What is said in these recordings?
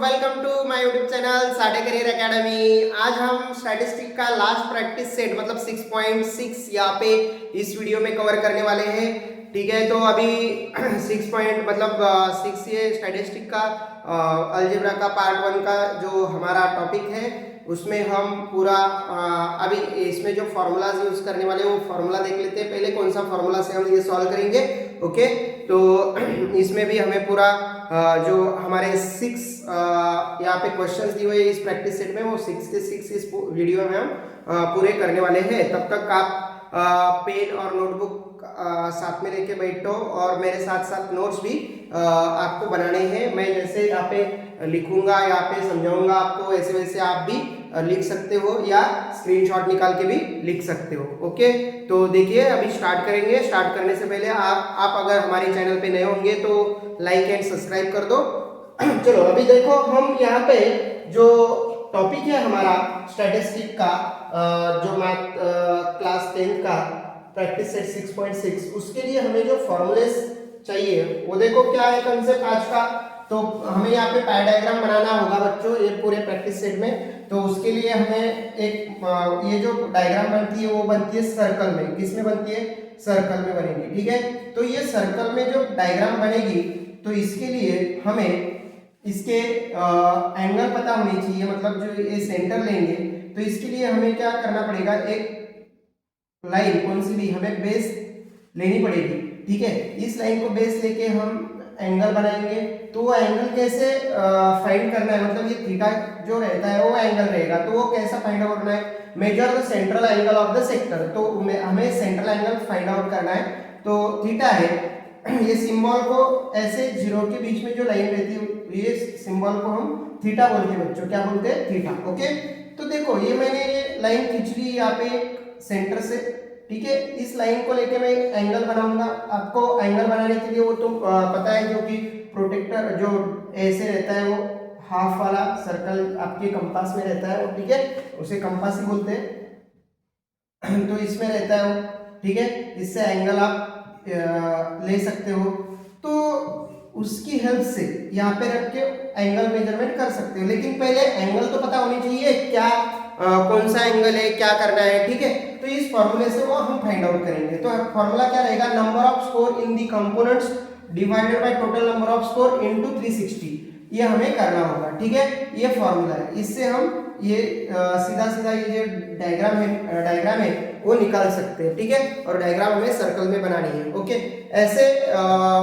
Welcome to my YouTube channel साडे career academy. आज हम स्टैटिस्टिक का लास्ट प्रैक्टिस सेट मतलब 6.6 यहाँ पे इस वीडियो में कवर करने वाले हैं। ठीक है, तो अभी 6 ये स्टैटिस्टिक का अलजेब्रा का पार्ट 1 का जो हमारा टॉपिक है उसमें हम पूरा अभी इसमें जो फॉर्मूलाज यूज करने वाले हैं वो फॉर्मूला देख लेते हैं। पहले कौन सा फॉर्मूला से हम ये सॉल्व करेंगे। ओके, तो इसमें भी हमें पूरा जो हमारे 6 यहाँ पे क्वेश्चंस दिए हुए इस प्रैक्टिस सेट में वो 6 के 6 इस वीडियो में हम पूरे करने वाले हैं। तब तक आप पेन और नोटबुक साथ में लेके बैठो और मेरे साथ साथ नोट्स भी आपको बनाने हैं। मैं जैसे यहाँ पे लिखूंगा, यहाँ पे समझाऊंगा आपको, ऐसे वैसे आप भी लिख सकते हो या स्क्रीनशॉट निकाल के भी लिख सकते हो। ओके, तो देखिए अभी स्टार्ट करेंगे। स्टार्ट करने से पहले आप अगर हमारे चैनल पे नए होंगे तो लाइक एंड सब्सक्राइब कर दो। चलो अभी देखो, हम यहाँ पे जो टॉपिक है हमारा स्टैटिस्टिक का जो मैथ क्लास 10 का प्रैक्टिस सेट 6.6 उसके लिए हमें जो फॉर्मूलेस चाहिए वो देखो क्या है कंसेप्ट आज का। तो हमें यहाँ पे पाई डायग्राम बनाना होगा बच्चों ये पूरे प्रैक्टिस सेट में। तो उसके लिए हमें एक ये जो डायग्राम बनती है वो बनती है सर्कल में। किस में बनती है? सर्कल में बनेगी। ठीक है, तो ये सर्कल में जो डायग्राम बनेगी तो इसके लिए हमें इसके एंगल पता होनी चाहिए, मतलब जो ये सेंटर लेंगे तो इसके लिए हमें क्या करना पड़ेगा, एक लाइन कौन सी भी हमें बेस लेनी पड़ेगी। ठीक है, इस लाइन को बेस लेके हम एंगल बनाएंगे। तो वो एंगल कैसे फाइंड करना है, मतलब ये थीटा जो रहता है वो एंगल रहेगा, तो वो कैसा फाइंड आउट करना है? Measure the central angle of the sector. तो हमें सेंट्रल एंगल फाइंड आउट करना है। तो थीटा है, ये सिंबल को ऐसे जीरो के बीच में जो लाइन रहती है ये सिंबल को हम थीटा बोलते हैं बच्चों। क्या बोलते हैं? थीटा। ओके, तो देखो ये मैंने ये लाइन खींच ली यहाँ पे सेंटर से। ठीक है, इस लाइन को लेके मैं एंगल बनाऊंगा। आपको एंगल बनाने के लिए वो तो पता है, जो कि प्रोटेक्टर जो ऐसे रहता है वो हाफ वाला सर्कल आपके कंपास में रहता है वो। ठीक है, उसे कंपास ही बोलते हैं। तो इसमें रहता है वो। ठीक है, इससे एंगल आप ले सकते हो। तो उसकी हेल्प से यहाँ पे रख के एंगल मेजरमेंट कर सकते हो। लेकिन पहले एंगल तो पता होनी चाहिए, क्या कौन सा एंगल है, क्या करना है। ठीक है, तो इस फॉर्मूले से वो हम फाइंड आउट करेंगे। तो फॉर्मूला क्या रहेगा? Number off score in the components divided by total number off score into 360। ये हमें करना होगा। ठीक है, ये फॉर्मूला है। इससे हम ये सीधा सीधा ये जो डायग्राम है वो निकाल सकते हैं। ठीक है, और डायग्राम हमें सर्कल में बनानी है। ओके, ऐसे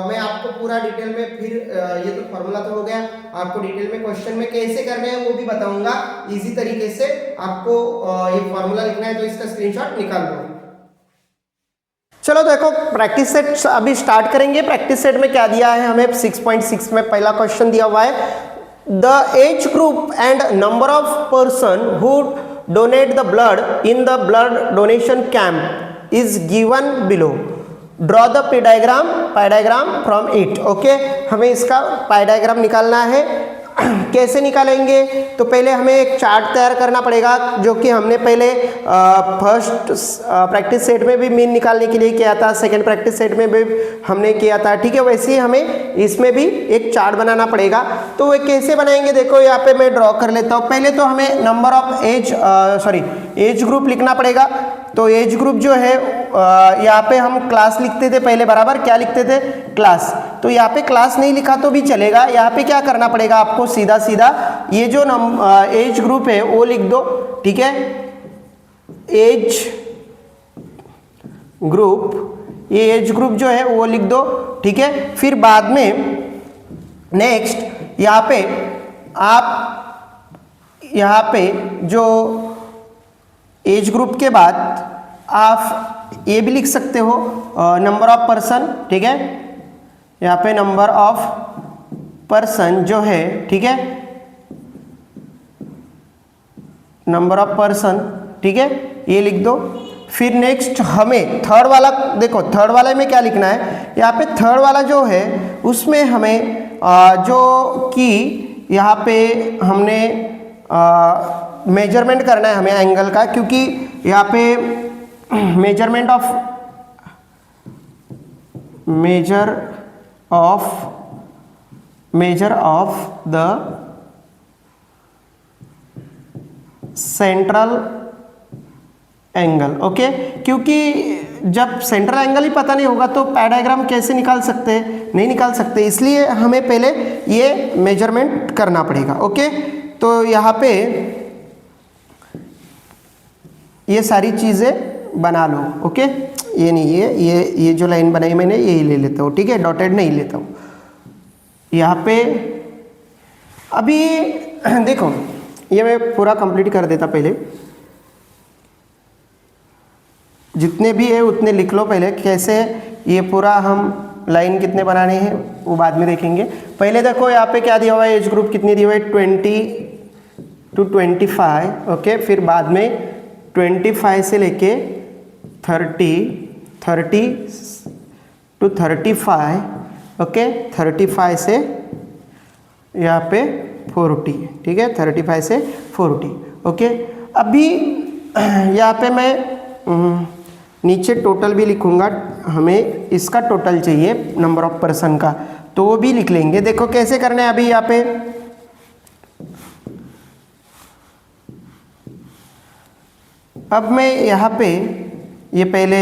मैं आपको पूरा डिटेल में फिर ये तो फॉर्मूला तो हो गया, आपको डिटेल में क्वेश्चन में कैसे करना है वो भी बताऊंगा इजी तरीके से। आपको ये फॉर्मूला लिखना है तो इसका स्क्रीनशॉट निकाल लो। चलो देखो, प्रैक्टिस सेट अभी स्टार्ट करेंगे। प्रैक्टिस सेट में क्या दिया है हमें? 6.6 में पहला क्वेश्चन दिया हुआ है, the age group and number of person who donate the blood in the blood donation camp is given below. Draw the pie diagram from it. Okay, हमें इसका पाई डायग्राम निकालना है। कैसे निकालेंगे? तो पहले हमें एक चार्ट तैयार करना पड़ेगा, जो कि हमने पहले फर्स्ट प्रैक्टिस सेट में भी मीन निकालने के लिए किया था, सेकंड प्रैक्टिस सेट में भी हमने किया था। ठीक है, वैसे ही हमें इसमें भी एक चार्ट बनाना पड़ेगा। तो वो कैसे बनाएंगे देखो, यहाँ पे मैं ड्रॉ कर लेता हूँ। पहले तो हमें नंबर ऑफ एज ग्रुप लिखना पड़ेगा। तो एज ग्रुप जो है यहाँ पे हम क्लास लिखते थे पहले, बराबर क्या लिखते थे? क्लास। तो यहाँ पे क्लास नहीं लिखा तो भी चलेगा। यहाँ पे क्या करना पड़ेगा आपको? सीधा सीधा ये जो एज ग्रुप है वो लिख दो। ठीक है, एज ग्रुप, ये एज ग्रुप जो है वो लिख दो। ठीक है, फिर बाद में नेक्स्ट यहाँ पे आप यहाँ पे जो एज ग्रुप के बाद आप ये भी लिख सकते हो नंबर ऑफ पर्सन। ठीक है, यहाँ पे नंबर ऑफ पर्सन जो है, ठीक है, नंबर ऑफ पर्सन। ठीक है, ये लिख दो। फिर नेक्स्ट हमें थर्ड वाला देखो, थर्ड वाले में क्या लिखना है? यहाँ पे थर्ड वाला जो है उसमें हमें जो कि यहाँ पे हमने मेजरमेंट करना है हमें एंगल का, क्योंकि यहाँ पे measure of the central angle. Okay, क्योंकि जब सेंट्रल एंगल ही पता नहीं होगा तो पाई डायग्राम कैसे निकाल सकते हैं, नहीं निकाल सकते, इसलिए हमें पहले ये मेजरमेंट करना पड़ेगा। ओके, तो यहाँ पे ये सारी चीज़ें बना लो। ओके, ये नहीं, ये जो लाइन बनाई मैंने यही ले लेता हूँ, ठीक है, डॉटेड नहीं लेता हूँ। यहाँ पे अभी देखो, ये मैं पूरा कंप्लीट कर देता, पहले जितने भी है उतने लिख लो पहले। कैसे ये पूरा हम लाइन कितने बनाने हैं वो बाद में देखेंगे। पहले देखो यहाँ पे क्या दिया हुआ है, एज ग्रुप कितनी दी हुई है, 20 to 25। ओके, फिर बाद में 25 से लेके 30 to 35। ओके, 35 से यहाँ पे 40, ठीक है, 35 से 40। ओके, अभी यहाँ पे मैं नीचे टोटल भी लिखूंगा, हमें इसका टोटल चाहिए नंबर ऑफ पर्सन का, तो वो भी लिख लेंगे। देखो कैसे करना है अभी यहाँ पे, अब मैं यहाँ पे ये पहले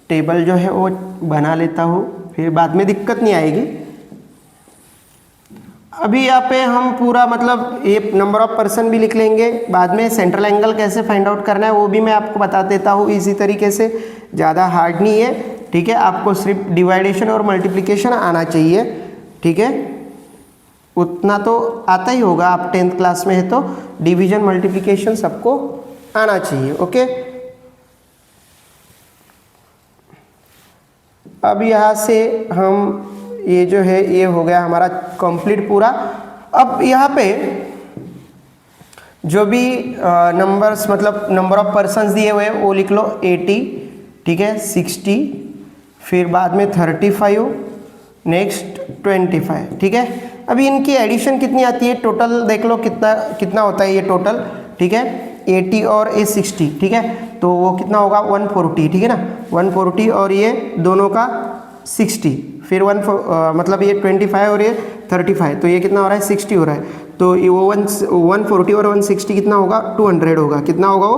टेबल जो है वो बना लेता हूँ, फिर बाद में दिक्कत नहीं आएगी। अभी यहाँ पे हम पूरा मतलब ये नंबर ऑफ पर्सन भी लिख लेंगे, बाद में सेंट्रल एंगल कैसे फाइंड आउट करना है वो भी मैं आपको बता देता हूँ इसी तरीके से, ज़्यादा हार्ड नहीं है, ठीक है। आपको सिर्फ डिवाइडेशन और मल्टीप्लिकेशन आना चाहिए, ठीक है, उतना तो आता ही होगा, आप 10th क्लास में है तो डिवीजन मल्टीप्लिकेशन सबको आना चाहिए। ओके, अब यहाँ से हम ये जो है ये हो गया हमारा कंप्लीट पूरा। अब यहाँ पे जो भी नंबर्स मतलब नंबर ऑफ पर्सन्स दिए हुए हैं वो लिख लो 80, ठीक है, 60, फिर बाद में 35, नेक्स्ट 25, ठीक है। अभी इनकी एडिशन कितनी आती है, टोटल देख लो कितना कितना होता है ये टोटल, ठीक है, 80 और ये 60, ठीक है, तो वो कितना होगा 140, ठीक है ना, 140 और ये दोनों का 60, फिर मतलब ये 25 और ये 35, तो ये कितना हो रहा है 60 हो रहा है, तो ये 140 और 160 कितना होगा 200 होगा, कितना होगा वो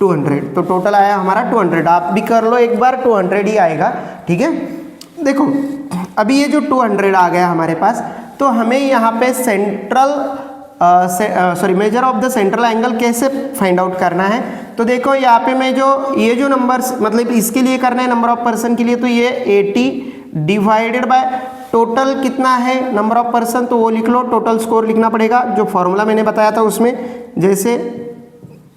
200, तो टोटल आया हमारा 200। आप भी कर लो एक बार, 200 ही आएगा, ठीक है। देखो अभी ये जो 200 आ गया हमारे पास, तो हमें यहाँ पे measure of the central angle कैसे फाइंड आउट करना है। तो देखो यहाँ पे मैं ये जो नंबर्स मतलब इसके लिए करना है नंबर ऑफ पर्सन के लिए, तो ये 80 डिवाइडेड बाय टोटल कितना है नंबर ऑफ पर्सन, तो वो लिख लो, टोटल स्कोर लिखना पड़ेगा जो फॉर्मूला मैंने बताया था उसमें, जैसे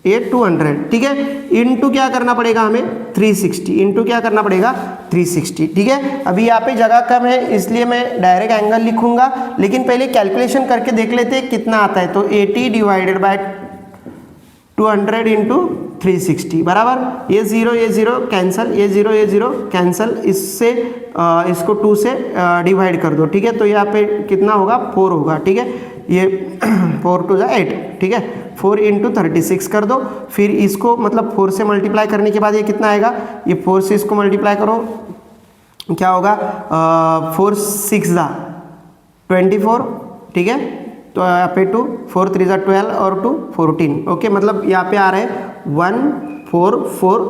ये 200, ठीक है, इनटू क्या करना पड़ेगा हमें 360, इनटू क्या करना पड़ेगा 360, ठीक है। अभी यहाँ पे जगह कम है इसलिए मैं डायरेक्ट एंगल लिखूंगा, लेकिन पहले कैलकुलेशन करके देख लेते हैं कितना आता है। तो 80 डिवाइडेड बाय 200 इंटू 360 बराबर, ये 0 कैंसल, ये 0 कैंसल, इससे इसको 2 से डिवाइड कर दो, ठीक है, तो यहाँ पे कितना होगा 4 होगा, ठीक है, ये 4 2 8, ठीक है, 4 इंटू 36 कर दो, फिर इसको मतलब 4 से मल्टीप्लाई करने के बाद ये कितना आएगा, ये 4 से इसको मल्टीप्लाई करो, क्या होगा 4 6 24, ठीक है, तो यहाँ पे 2 4 3 12 और 2 14, ओके, मतलब यहाँ पे आ रहा है 144,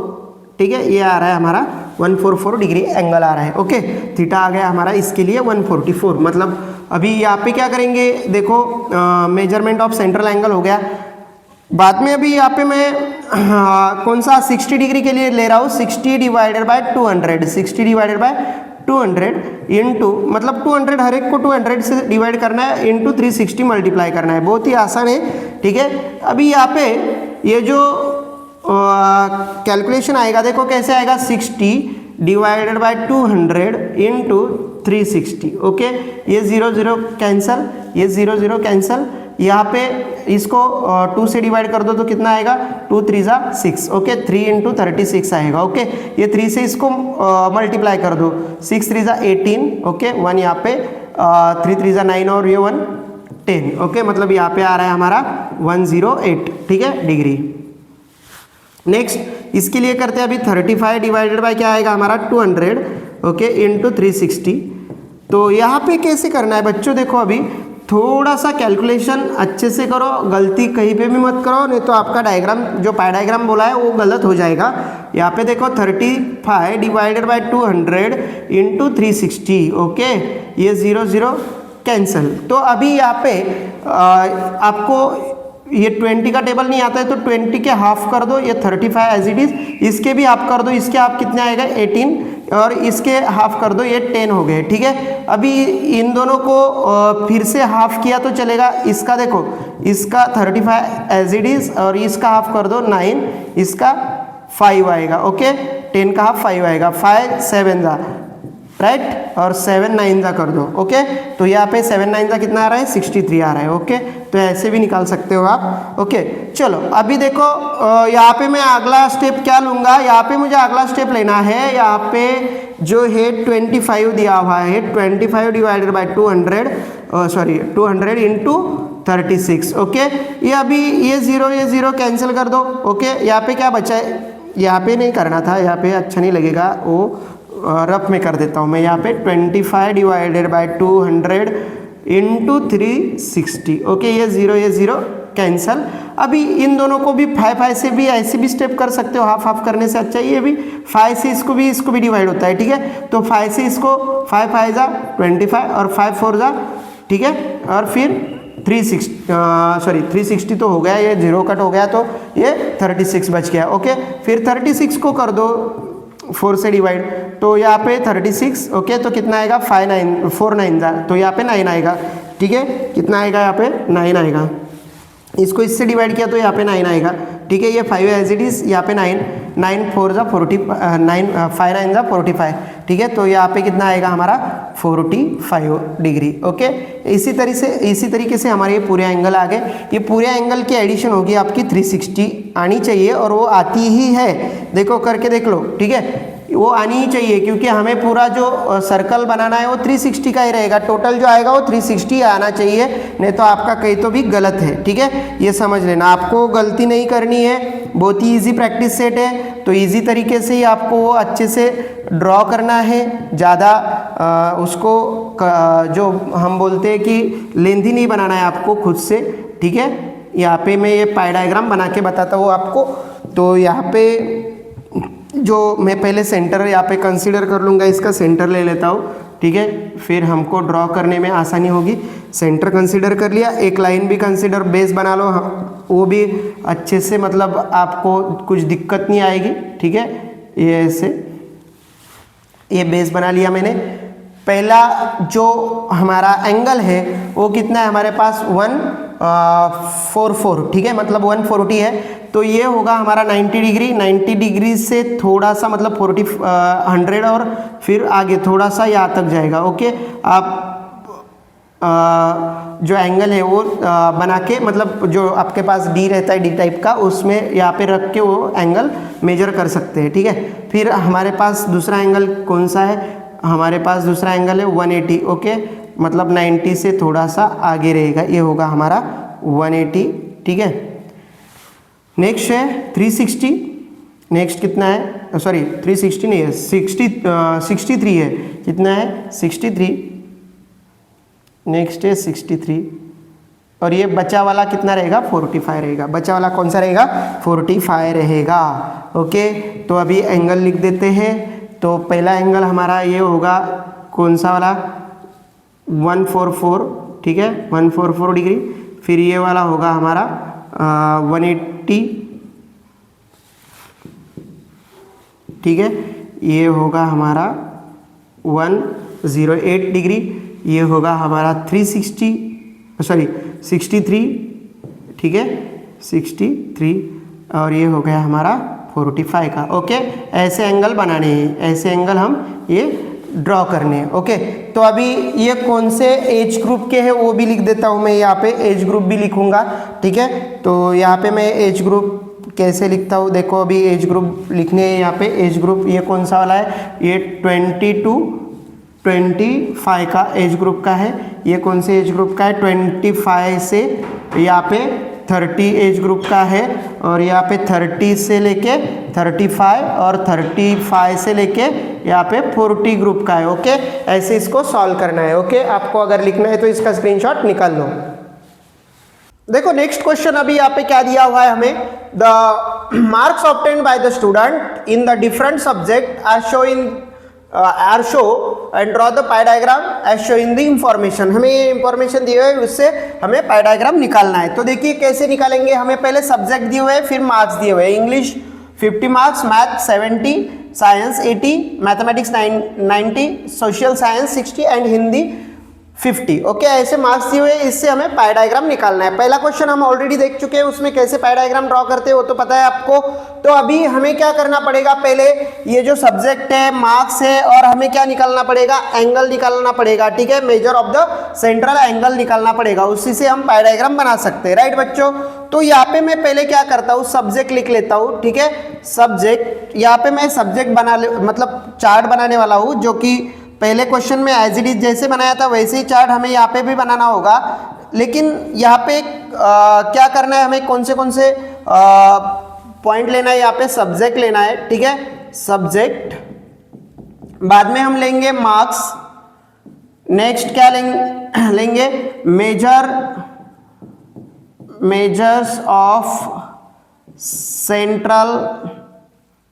ठीक है, ये आ रहा है हमारा 144 डिग्री एंगल आ रहा है। ओके, थीटा आ गया हमारा इसके लिए 144, मतलब अभी यहाँ पे क्या करेंगे, देखो मेजरमेंट ऑफ सेंट्रल एंगल हो गया। बाद में अभी यहाँ पे मैं कौन सा 60 डिग्री के लिए ले रहा हूँ, 60 divided by 200, 60 divided by 200 into मतलब 200 हर एक को 200 से डिवाइड करना है, इंटू 360 मल्टीप्लाई करना है, बहुत ही आसान है, ठीक है। अभी यहाँ पे ये जो कैलकुलेशन आएगा, देखो कैसे आएगा, 60 डिवाइडेड बाय 200 इंटू 360, ओके, ये 0 कैंसल, ये 0 कैंसल, यहाँ पे इसको 2 से डिवाइड कर दो तो कितना आएगा 2 3 6, ओके, 3 इंटू 36 आएगा, ओके, ये 3 से इसको मल्टीप्लाई कर दो, 6 3 18, ओके, 1 यहाँ पे 3 3 9 और ये 1 10, ओके, मतलब यहाँ पे आ रहा है हमारा 108, ठीक है, डिग्री। नेक्स्ट इसके लिए करते हैं अभी 35 डिवाइडेड बाय क्या आएगा हमारा 200, ओके, इंटू 360। तो यहाँ पे कैसे करना है बच्चों, देखो अभी थोड़ा सा कैलकुलेशन अच्छे से करो, गलती कहीं पे भी मत करो, नहीं तो आपका डायग्राम जो पाई डायग्राम बोला है वो गलत हो जाएगा। यहाँ पे देखो 35 डिवाइडेड बाय 200 इंटू 360, ओके, ये 0 0 कैंसिल। तो अभी यहाँ पे आपको ये 20 का टेबल नहीं आता है तो 20 के हाफ कर दो, ये 35 एज इट इज, इसके भी हाफ कर दो, इसके हाफ कितने आएगा 18 और इसके हाफ कर दो, ये 10 हो गए, ठीक है। अभी इन दोनों को फिर से हाफ किया तो चलेगा, इसका देखो, इसका 35 एज इट इज और इसका हाफ कर दो 9, इसका 5 आएगा, ओके, 10 का हाफ 5 आएगा, 5 7 जा राइट, और 7 9 जा कर दो, ओके। तो यहाँ पे 7 9 जा कितना आ रहा है 63 आ रहा है, ओके। तो ऐसे भी निकाल सकते हो आप, ओके। चलो अभी देखो यहाँ पे मैं अगला स्टेप क्या लूँगा, यहाँ पे मुझे अगला स्टेप लेना है, यहाँ पे जो है 25 दिया हुआ है, 25 डिवाइडेड बाय 200 इंटू 36, ओके। ये अभी ये 0 कैंसिल कर दो, ओके। यहाँ पे क्या बचा है, यहाँ पे नहीं करना था, यहाँ पे अच्छा नहीं लगेगा, वो रफ में कर देता हूँ मैं। यहाँ पे 25 डिवाइडेड बाय 200 इंटू 360, ओके, ये 0 कैंसल। अभी इन दोनों को भी 5 से भी ऐसे भी स्टेप कर सकते हो, हाफ करने से अच्छा ये भी 5 से इसको भी डिवाइड होता है, ठीक है। तो 5 से इसको 5 5 जा 25 और 5 4 जा, ठीक है, और फिर 360 तो हो गया, ये 0 कट हो गया तो ये 36 बच गया, ओके। फिर 36 को कर दो 4 से डिवाइड, तो यहाँ पे 36, ओके, तो कितना आएगा 4 9 जा, तो यहाँ पे 9 आएगा, ठीक है। कितना आएगा यहाँ पे 9 आएगा, इसको इससे डिवाइड किया तो यहाँ पे 9 आएगा, ठीक है। ये 5 एज इट इज, यहाँ पे 9 4 जा 40, 5 9 जा 45, ठीक है। तो यहाँ पे कितना आएगा हमारा 45 डिग्री, ओके। इसी तरीके से हमारे ये पूरे एंगल आ गए। ये पूरे एंगल की एडिशन होगी आपकी 360 आनी चाहिए, और वो आती ही है, देखो करके देख लो, ठीक है, वो आनी ही चाहिए, क्योंकि हमें पूरा जो सर्कल बनाना है वो 360 का ही रहेगा, टोटल जो आएगा वो 360 आना चाहिए, नहीं तो आपका कहीं तो भी गलत है, ठीक है। ये समझ लेना, आपको गलती नहीं करनी है, बहुत ही इजी प्रैक्टिस सेट है। तो इजी तरीके से ही आपको वो अच्छे से ड्रॉ करना है, ज़्यादा उसको जो हम बोलते हैं कि लेंथी नहीं बनाना है आपको खुद से, ठीक है। यहाँ पे मैं ये पाई डायग्राम बना के बताता हूँ आपको। तो यहाँ पे जो मैं पहले सेंटर यहाँ पे कंसीडर कर लूँगा, इसका सेंटर ले लेता हूँ, ठीक है, फिर हमको ड्रॉ करने में आसानी होगी। सेंटर कंसीडर कर लिया, एक लाइन भी कंसीडर, बेस बना लो, वो भी अच्छे से, मतलब आपको कुछ दिक्कत नहीं आएगी, ठीक है। ये ऐसे ये बेस बना लिया मैंने। पहला जो हमारा एंगल है वो कितना है हमारे पास 144, ठीक है, मतलब 140 है, तो ये होगा हमारा 90 डिग्री। 90 डिग्री से थोड़ा सा मतलब 100 और फिर आगे थोड़ा सा यहाँ तक जाएगा, ओके। आप जो एंगल है वो बना के, मतलब जो आपके पास डी रहता है, डी टाइप का, उसमें यहाँ पे रख के वो एंगल मेजर कर सकते हैं, ठीक है। फिर हमारे पास दूसरा एंगल कौन सा है, हमारे पास दूसरा एंगल है 180, ओके, मतलब 90 से थोड़ा सा आगे रहेगा, ये होगा हमारा 180, ठीक है। नेक्स्ट है 360, नेक्स्ट कितना है, सॉरी 360 नहीं है, 63 है, कितना है 63, नेक्स्ट है 63, और ये बचा वाला कितना रहेगा 45 रहेगा, बचा वाला कौन सा रहेगा 45 रहेगा, ओके। तो अभी एंगल लिख देते हैं। तो पहला एंगल हमारा ये होगा कौन सा वाला 144, ठीक है, 144 डिग्री। फिर ये वाला होगा हमारा 180, ठीक है, ये होगा हमारा 108 डिग्री। ये होगा हमारा 63, ठीक है, 63, और ये हो गया हमारा 45 का, ओके। ऐसे एंगल बनाने हैं, ऐसे एंगल हम ये ड्रॉ करने हैं, ओके। तो अभी ये कौन से एज ग्रुप के हैं वो भी लिख देता हूँ मैं, यहाँ पे एज ग्रुप भी लिखूंगा, ठीक है। तो यहाँ पे मैं एज ग्रुप कैसे लिखता हूँ, देखो अभी एज ग्रुप लिखने हैं यहाँ पे। एज ग्रुप ये कौन सा वाला है, ये 20 to 25 का एज ग्रुप का है। ये कौन से एज ग्रुप का है, 25 से यहाँ पे 30 एज ग्रुप का है, और यहाँ पे 30 से लेके 35 और 35 से लेके यहाँ पे 40 ग्रुप का है। ओके, ऐसे इसको सॉल्व करना है। ओके, आपको अगर लिखना है तो इसका स्क्रीनशॉट निकाल लो। देखो नेक्स्ट क्वेश्चन अभी यहाँ पे क्या दिया हुआ है हमें, the marks obtained by the student in the different subject are show and draw the pie diagram as show in the information. हमें ये इंफॉर्मेशन दिए हुए उससे हमें पाई डायग्राम निकालना है। तो देखिए कैसे निकालेंगे, हमें पहले सब्जेक्ट दिए हुए फिर मार्क्स दिए हुए। English 50 marks, math 70, science 80, mathematics 90, social science 60 and Hindi 50। Okay, ऐसे मार्क्स दिए हुए, इससे हमें पाई डायग्राम निकालना है। पहला क्वेश्चन हम ऑलरेडी देख चुके हैं, उसमें कैसे पाई डायग्राम ड्रॉ करते हैं वो तो पता है आपको। तो अभी हमें क्या करना पड़ेगा, पहले ये जो सब्जेक्ट है, मार्क्स है, और हमें क्या निकालना पड़ेगा, एंगल निकालना पड़ेगा। ठीक है, measure of the central angle निकालना पड़ेगा, उसी से हम पाई डायग्राम बना सकते हैं। राइट बच्चों, तो यहाँ पे मैं पहले क्या करता हूँ, सब्जेक्ट लिख लेता हूँ। ठीक है, सब्जेक्ट, यहाँ पे मैं सब्जेक्ट मतलब चार्ट बनाने वाला हूँ, जो कि पहले क्वेश्चन में एज इट इज जैसे बनाया था वैसे ही चार्ट हमें यहाँ पे भी बनाना होगा। लेकिन यहाँ पे क्या करना है, हमें कौन से पॉइंट लेना है, यहाँ पे सब्जेक्ट लेना है। ठीक है, सब्जेक्ट, बाद में हम लेंगे मार्क्स, नेक्स्ट क्या लेंगे measures of central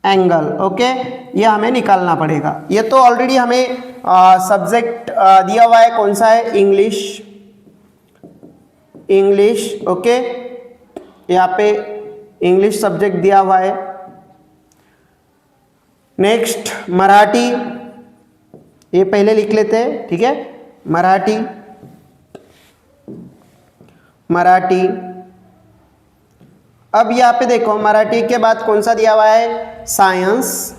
angle. Okay, ये हमें निकालना पड़ेगा। ये तो ऑलरेडी हमें सब्जेक्ट दिया हुआ है, कौन सा है, इंग्लिश। ओके, यहाँ पे इंग्लिश सब्जेक्ट दिया हुआ है। नेक्स्ट मराठी, ये पहले लिख लेते हैं। ठीक है, मराठी। अब यहाँ पे देखो मराठी के बाद कौन सा दिया हुआ है, साइंस।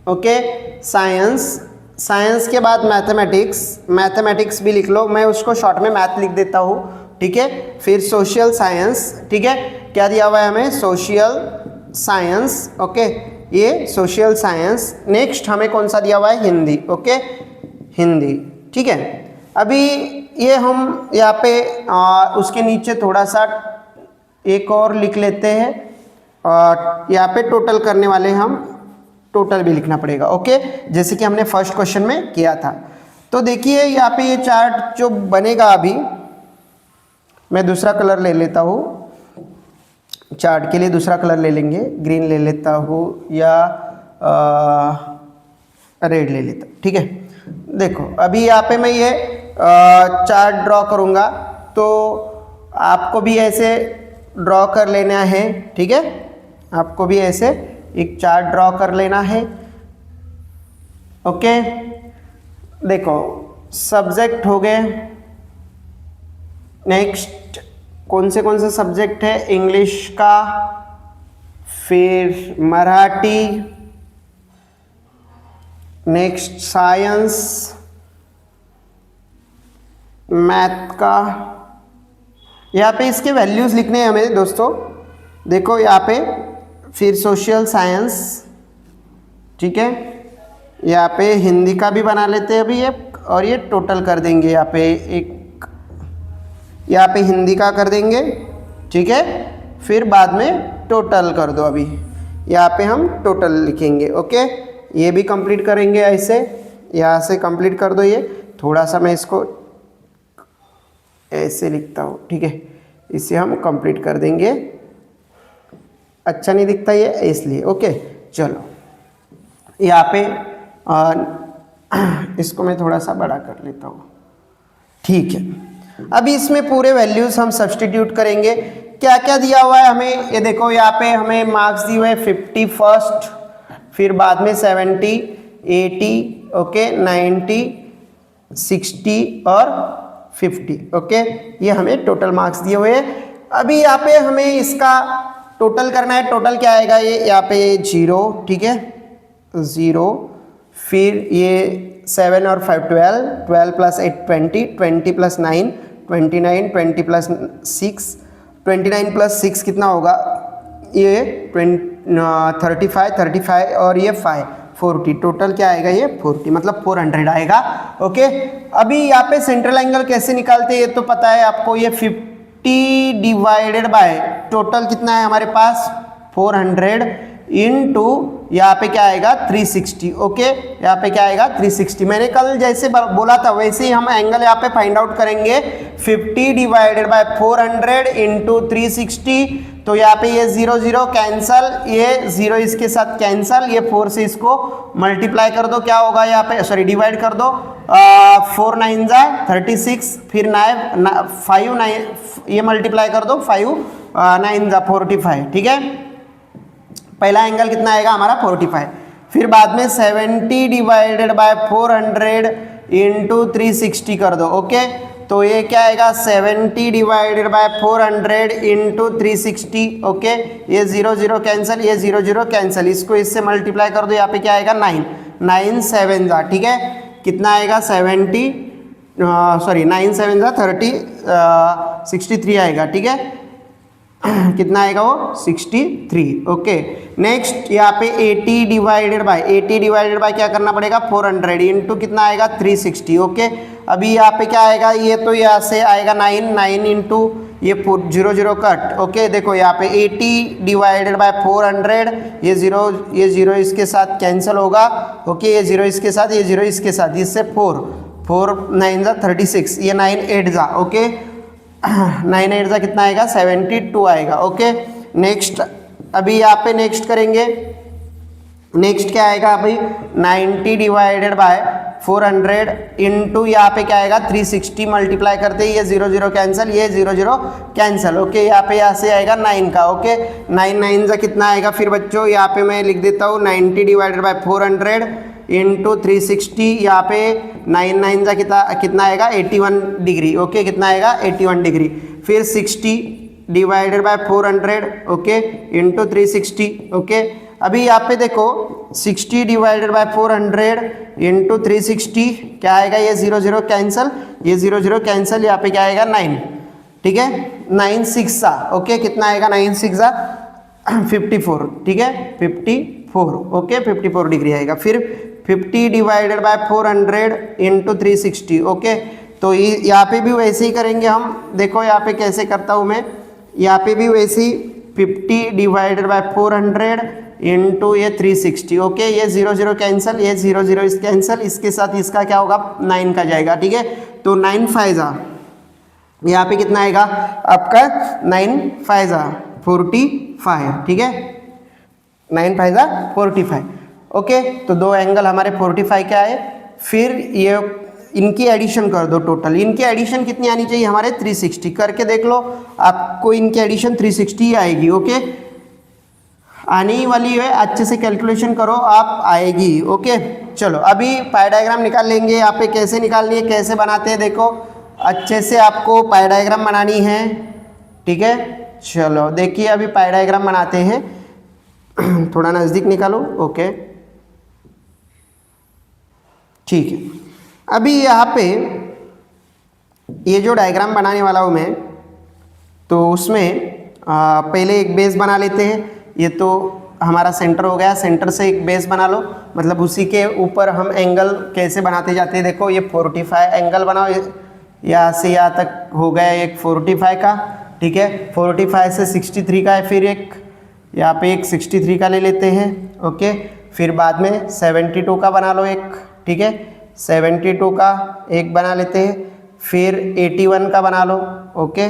ओके, साइंस के बाद मैथमेटिक्स भी लिख लो, मैं उसको शॉर्ट में मैथ लिख देता हूँ। ठीक है, फिर सोशल साइंस। ठीक है, क्या दिया हुआ है हमें, सोशल साइंस। ओके, ये सोशल साइंस। नेक्स्ट हमें कौन सा दिया हुआ है, हिंदी। ओके, हिंदी। ठीक है, अभी ये हम यहाँ पे उसके नीचे थोड़ा सा एक और लिख लेते हैं, और यहाँ पे टोटल करने वाले हम टोटल भी लिखना पड़ेगा। ओके, जैसे कि हमने फर्स्ट क्वेश्चन में किया था। तो देखिए यहाँ पे ये चार्ट जो बनेगा, अभी मैं दूसरा कलर ले लेता हूँ, चार्ट के लिए दूसरा कलर ले लेंगे, ग्रीन ले लेता हूँ या रेड ले लेता हूँ। ठीक है, देखो अभी यहाँ पे मैं ये चार्ट ड्रॉ करूँगा, तो आपको भी ऐसे ड्रॉ कर लेना है। ठीक है, आपको भी ऐसे एक चार्ट ड्रॉ कर लेना है। ओके, देखो सब्जेक्ट हो गए। नेक्स्ट कौन से सब्जेक्ट है, इंग्लिश का, फिर मराठी, नेक्स्ट साइंस, मैथ का। यहाँ पे इसके वैल्यूज़ लिखने हैं हमें दोस्तों। देखो यहाँ पे फिर सोशल साइंस। ठीक है, यहाँ पे हिंदी का भी बना लेते हैं अभी ये, और ये टोटल कर देंगे। यहाँ पे यहाँ पे हिंदी का कर देंगे। ठीक है, फिर बाद में टोटल कर दो। अभी यहाँ पे हम टोटल लिखेंगे। ओके, ये भी कंप्लीट करेंगे ऐसे, यहाँ से कंप्लीट कर दो। ये थोड़ा सा मैं इसको ऐसे लिखता हूँ। ठीक है, इसे हम कंप्लीट कर देंगे, अच्छा नहीं दिखता ये इसलिए। ओके, चलो यहाँ पे इसको मैं थोड़ा सा बड़ा कर लेता हूँ। ठीक है, अभी इसमें पूरे वैल्यूज़ हम सब्स्टिट्यूट करेंगे। क्या क्या दिया हुआ है हमें, ये देखो यहाँ पे हमें मार्क्स दिए हुए 50 फर्स्ट, फिर बाद में 70, 80, ओके, 90, 60 और 50। ओके, ये हमें टोटल मार्क्स दिए हुए हैं। अभी यहाँ पे हमें इसका टोटल करना है। टोटल क्या आएगा, ये यहाँ पे 0। ठीक है, 0, फिर ये 7 और 5 12, 12 प्लस 8 20, 20 प्लस 9 29, 20 प्लस 6 29 प्लस 6 कितना होगा, ये 35 और ये 5 40। टोटल क्या आएगा, ये 40, मतलब 400 आएगा। ओके, अभी यहाँ पे सेंट्रल एंगल कैसे निकालते हैं ये तो पता है आपको। ये 50 डिवाइडेड बाय टोटल कितना है हमारे पास 400, इनटू यहाँ पे क्या आएगा 360। ओके, यहाँ पे क्या आएगा 360। मैंने कल जैसे बोला था वैसे ही हम एंगल यहाँ पे फाइंड आउट करेंगे। 50 डिवाइडेड बाय 400 इंटू 360, तो यहाँ पे ये 0 0 कैंसल, ये 0 इसके साथ कैंसल, ये 4 से इसको मल्टीप्लाई कर दो, क्या होगा यहाँ पे, सॉरी डिवाइड कर दो, 4 9 जा 36, फिर 5 9, ये मल्टीप्लाई कर दो, 5 9 जा 45। ठीक है, पहला एंगल कितना आएगा हमारा 45। फिर बाद में 70 डिवाइडेड बाय 400 इंटू 360 कर दो। ओके, तो ये क्या आएगा 70 डिवाइडेड बाय 400 इंटू 360। ओके, ये 0 0 कैंसिल, ये 0 0 कैंसिल, इसको इससे मल्टीप्लाई कर दो, यहाँ पे क्या आएगा 9 9 7 जा। ठीक है, कितना आएगा 70, सॉरी 9 7 जा 30, 63 आएगा। ठीक है, कितना आएगा वो 63। ओके, नेक्स्ट यहाँ पे 80 डिवाइडेड बाय क्या करना पड़ेगा 400 इंटू कितना आएगा 360। ओके, अभी यहाँ पे क्या आएगा, ये तो यहाँ से आएगा 9 9 इंटू ये 0 0 कट। ओके, देखो यहाँ पे 80 डिवाइडेड बाय 400, ये 0 इसके साथ कैंसिल होगा। ओके, ये 0 इसके साथ, ये 0 इसके साथ, इससे 4 9 जा 36, ये 9 8 जा। ओके, 9 8 जा कितना आएगा 72 आएगा। ओके, नेक्स्ट अभी यहाँ पे नेक्स्ट करेंगे, नेक्स्ट क्या आएगा अभी 90 डिवाइडेड बाय 400 इंटू यहाँ पे क्या आएगा 360 मल्टीप्लाई करते ही ये 0 0 कैंसिल, ये 0 0 कैंसिल। ओके, यहाँ पे यहाँ से आएगा 9 का। ओके, 9 9 जा कितना आएगा फिर बच्चों, यहाँ पे मैं लिख देता हूँ 90 डिवाइडेड बाय 400 इंटू 360, यहाँ पे 9 9 जा कितना आएगा 81 डिग्री। ओके, कितना आएगा 81 डिग्री। फिर 60 divided by 400, okay, into 360। Okay, अभी यहाँ पे देखो 60 डिवाइडेड बाय 400 इंटू 360 क्या आएगा, ये 0 0 कैंसिल, ये 0 0 कैंसिल, यहाँ पे क्या आएगा 9। ठीक है, 9 6 सा। ओके, कितना आएगा 9 6 सा 54। ठीक है, 54। ओके, 54 डिग्री आएगा। फिर 50 डिवाइडेड बाय 400 इंटू 360। ओके, तो यहाँ पे भी वैसे ही करेंगे हम। देखो यहाँ पे कैसे करता हूँ मैं, यहाँ पे भी वैसे ही 50 डिवाइडेड बाय 400 इंटू ये 360। ओके, ये 0 0 कैंसिल, ये 0 0 इस कैंसिल, इसके साथ इसका क्या होगा 9 का जाएगा। ठीक है, तो 9 5 जा, यहाँ पे कितना आएगा आपका 9 5 जा 45। ठीक है, 9 5 जा 45। ओके, तो दो एंगल हमारे 45 के आए। फिर ये इनकी एडिशन कर दो, टोटल इनकी एडिशन कितनी आनी चाहिए हमारे 360। करके देख लो, आपको इनकी एडिशन 360 ही आएगी। ओके, आने वाली है, अच्छे से कैलकुलेशन करो आप, आएगी। ओके, चलो अभी पाई डायग्राम निकाल लेंगे। यहाँ पे कैसे निकालनी है, कैसे बनाते हैं, देखो अच्छे से आपको पाई डायग्राम बनानी है। ठीक है, चलो देखिए अभी पाई डायग्राम बनाते हैं। थोड़ा नज़दीक निकालो। ओके, ठीक है, अभी यहाँ पे ये जो डायग्राम बनाने वाला हूँ मैं, तो उसमें पहले एक बेस बना लेते हैं। ये तो हमारा सेंटर हो गया, सेंटर से एक बेस बना लो, मतलब उसी के ऊपर हम एंगल कैसे बनाते जाते हैं। देखो ये 45 एंगल बनाओ, यहाँ से यहाँ तक हो गया एक 45 का। ठीक है, 45 से 63 का है, फिर एक यहाँ पे एक 63 का ले लेते हैं। ओके, फिर बाद में 72 का बना लो एक। ठीक है, 72 का एक बना लेते हैं। फिर 81 का बना लो। ओके,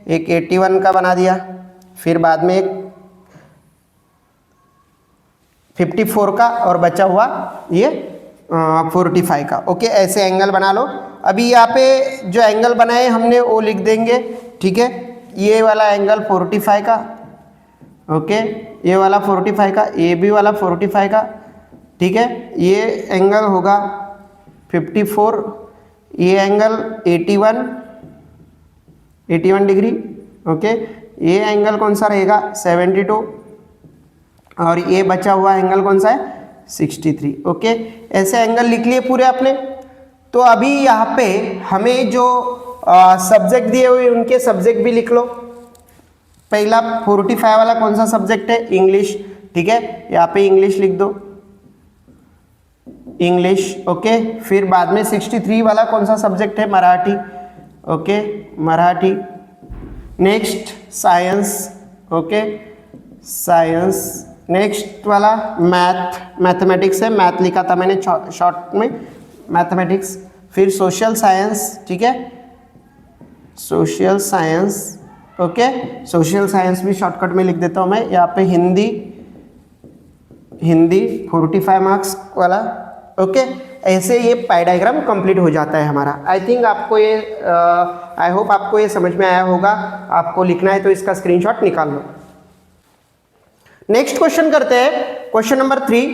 एक 81 का बना दिया। फिर बाद में एक 54 का, और बचा हुआ ये 45 का। ओके, ऐसे एंगल बना लो। अभी यहाँ पे जो एंगल बनाए हमने वो लिख देंगे। ठीक है, ये वाला एंगल 45 का। ओके, ये वाला 45 का, ये भी वाला 45 का। ठीक है, ये एंगल होगा 54, ये एंगल 81 डिग्री। ओके, ये एंगल कौन सा रहेगा 72, और ये बचा हुआ एंगल कौन सा है 63। ओके, ऐसे एंगल लिख लिए पूरे आपने। तो अभी यहाँ पे हमें जो सब्जेक्ट दिए हुए उनके सब्जेक्ट भी लिख लो। पहला 45 वाला कौन सा सब्जेक्ट है, इंग्लिश। ठीक है, यहाँ पे इंग्लिश लिख दो, इंग्लिश। ओके, फिर बाद में 63 वाला कौन सा सब्जेक्ट है, Marathi. Okay, Marathi. Next science. Okay, science. Next वाला मैथमेटिक्स है, मैथ लिखा था मैंने शॉर्ट में, मैथमेटिक्स। फिर सोशल साइंस, ठीक है, social science, okay, social science भी शॉर्टकट में लिख देता हूँ मैं। यहाँ पे हिंदी 45 मार्क्स वाला, ओके। ऐसे ये पाई डायग्राम कंप्लीट हो जाता है हमारा। आई थिंक आपको ये आई होप आपको ये समझ में आया होगा। आपको लिखना है तो इसका स्क्रीनशॉट निकाल लो। नेक्स्ट क्वेश्चन करते हैं, question number 3।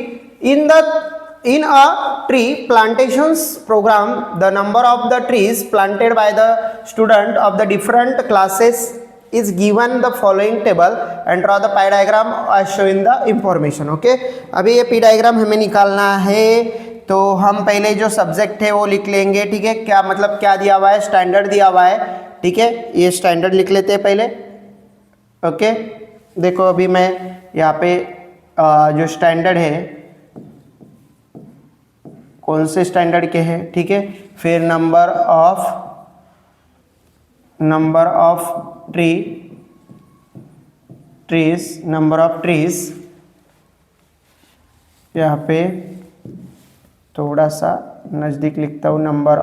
In a tree plantations program, the number of the trees planted by the student of the different classes is given the following table and draw the pie diagram as shown the information, okay। अभी ये P diagram हमें निकालना है, तो हम पहले जो subject है वो लिख लेंगे, ठीक है। क्या मतलब क्या दिया हुआ है, स्टैंडर्ड दिया हुआ है, ठीक है। ये स्टैंडर्ड लिख लेते हैं पहले, ओके। देखो अभी मैं यहाँ पे जो स्टैंडर्ड है, कौन से स्टैंडर्ड के हैं, ठीक है। फिर नंबर ऑफ ट्रीज, यहाँ पे थोड़ा सा नज़दीक लिखता हूँ, नंबर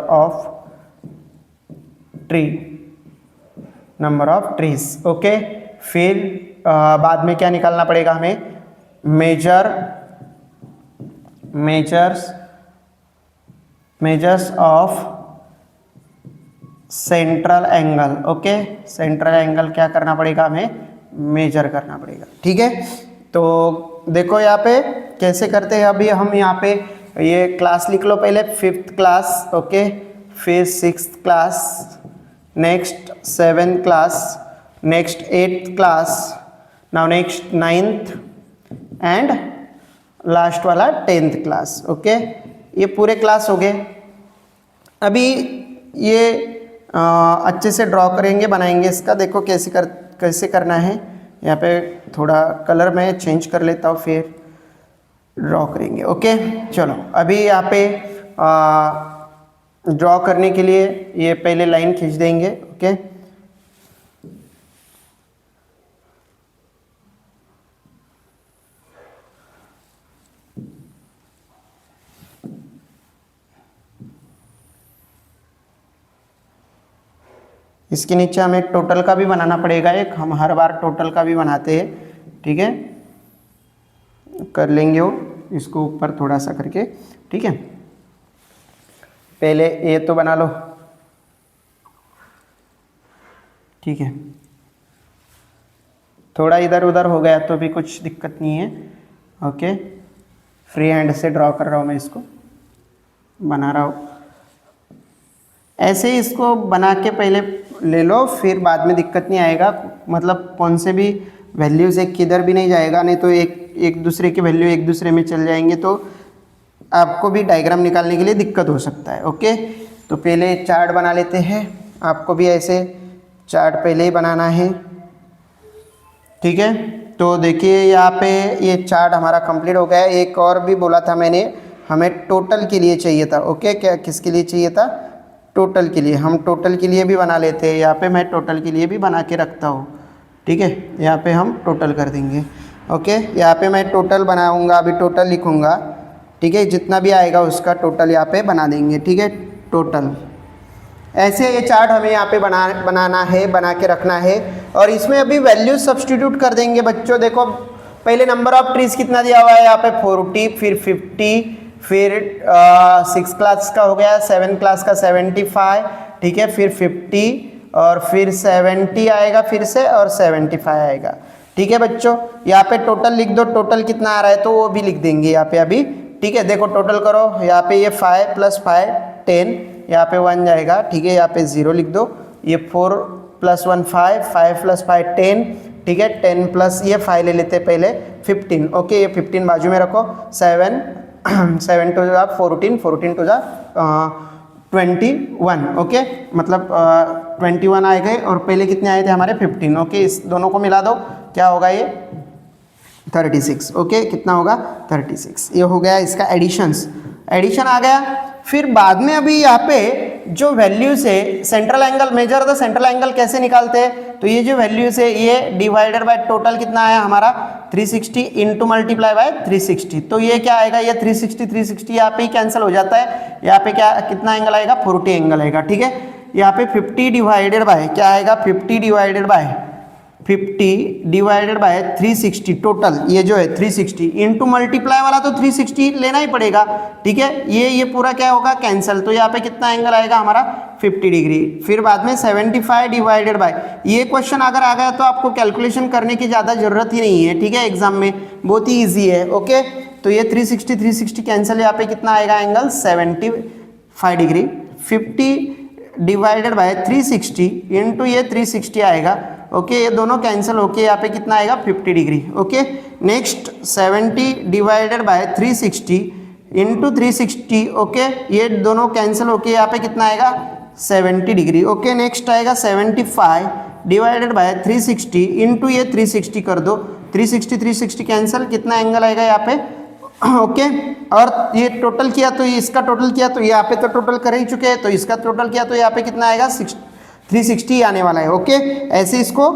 ऑफ ट्रीज, ओके। फिर बाद में क्या निकालना पड़ेगा हमें, measures of central angle, okay. Central angle क्या करना पड़ेगा, हमें मेजर करना पड़ेगा, ठीक है। तो देखो यहाँ पे कैसे करते हैं। अभी हम यहाँ पे ये क्लास लिख लो पहले, 5th क्लास, ओके। फिर 6th class, next 7th class, next 8th class, now next 9th and last वाला 10th क्लास, ओके। ये पूरे क्लास हो गए। अभी ये अच्छे से ड्रॉ करेंगे, बनाएंगे इसका। देखो कैसे करना है। यहाँ पे थोड़ा कलर मैं चेंज कर लेता हूँ, फिर ड्रॉ करेंगे, ओके। चलो अभी यहाँ पे ड्रॉ करने के लिए ये पहले लाइन खींच देंगे, ओके। इसके नीचे हमें टोटल का भी बनाना पड़ेगा एक, हम हर बार टोटल का भी बनाते हैं, ठीक है। कर लेंगे वो, इसको ऊपर थोड़ा सा करके, ठीक है। पहले ये तो बना लो, ठीक है। थोड़ा इधर उधर हो गया तो भी कुछ दिक्कत नहीं है, ओके। फ्री हैंड से ड्रॉ कर रहा हूँ मैं, इसको बना रहा हूँ। ऐसे ही इसको बना के पहले ले लो, फिर बाद में दिक्कत नहीं आएगा। मतलब कौन से भी वैल्यूज़ एक किधर भी नहीं जाएगा, नहीं तो एक दूसरे की वैल्यू एक दूसरे में चल जाएंगे, तो आपको भी डायग्राम निकालने के लिए दिक्कत हो सकता है, ओके। तो पहले चार्ट बना लेते हैं। आपको भी ऐसे चार्ट पहले ही बनाना है, ठीक है। तो देखिए यहाँ पे ये चार्ट हमारा कंप्लीट हो गया है। एक और भी बोला था मैंने, हमें टोटल के लिए चाहिए था, ओके। क्या किसके लिए चाहिए था, टोटल के लिए। हम टोटल के लिए भी बना लेते हैं। यहाँ पे मैं टोटल के लिए भी बना के रखता हूँ, ठीक है। यहाँ पे हम टोटल कर देंगे, ओके। यहाँ पे मैं टोटल बनाऊँगा, अभी टोटल लिखूँगा, ठीक है। जितना भी आएगा उसका टोटल यहाँ पे बना देंगे, ठीक है, टोटल। ऐसे ये चार्ट हमें यहाँ पे बनाना है, बना के रखना है। और इसमें अभी वैल्यूज सब्स्टिट्यूट कर देंगे बच्चों। देखो पहले नंबर ऑफ ट्रीज कितना दिया हुआ है यहाँ पे, 40, फिर 50, फिर 6 क्लास का हो गया, 7 क्लास का 75, ठीक है। फिर 50 और फिर 70 आएगा फिर से, और 75 आएगा, ठीक है बच्चों। यहाँ पे टोटल लिख दो, टोटल कितना आ रहा है तो वो भी लिख देंगे यहाँ पे अभी, ठीक है। देखो टोटल करो, यहाँ पे ये 5 + 5 10, यहाँ पे 1 जाएगा, ठीक है। यहाँ पे 0 लिख दो। ये 4 + 1 5, 5 + 5 10, ठीक है। 10 प्लस ये 5 ले लेते पहले 15, ओके। ये 15 बाजू में रखो। 7 2 14, 14 2 21, ओके। मतलब 21 आए गए, और पहले कितने आए थे हमारे 15, ओके। इस दोनों को मिला दो, क्या होगा ये 36, ओके। कितना होगा 36। ये हो गया इसका एडिशन आ गया। फिर बाद में अभी यहाँ पे जो वैल्यूज है central angle, measure the central angle कैसे निकालते हैं, तो ये जो वैल्यूज है ये डिवाइडेड बाय टोटल कितना आया हमारा 360 इंटू मल्टीप्लाई बाय 360, तो ये क्या आएगा, ये 360 यहाँ पे ही कैंसिल हो जाता है, यहाँ पे क्या कितना एंगल आएगा 40 एंगल आएगा, ठीक है। यहाँ पे 50 डिवाइडेड बाय क्या आएगा 50 डिवाइडेड बाय 360 टोटल, ये जो है 360 इंटू मल्टीप्लाई वाला तो 360 लेना ही पड़ेगा, ठीक है। ये पूरा क्या होगा कैंसिल, तो यहाँ पे कितना एंगल आएगा हमारा 50 डिग्री। फिर बाद में 75 डिवाइडेड बाय, ये क्वेश्चन अगर आ गया तो आपको कैलकुलेशन करने की ज़्यादा जरूरत ही नहीं है, ठीक है, एग्जाम में बहुत ही ईजी है, ओके। तो ये 360 कैंसिल, यहाँ पे कितना आएगा angle 75 degree. 50 divided by 360 into ये 360 आएगा, ओके, ये दोनों कैंसिल होके यहाँ पे कितना आएगा 50 degree, okay. Next 70 divided by 360 into 360, okay, ये दोनों कैंसिल होके यहाँ पे कितना आएगा 70 डिग्री, ओके। नेक्स्ट आएगा 75 डिवाइडेड बाय 360 इंटू ये 360 कर दो, 360 कैंसिल, कितना एंगल आएगा यहाँ पे, ओके। और ये टोटल किया तो ये इसका टोटल किया तो यहाँ पे तो टोटल कर ही चुके हैं, तो इसका टोटल किया तो यहाँ पे कितना आएगा 360 आने वाला है, ओके। ऐसे इसको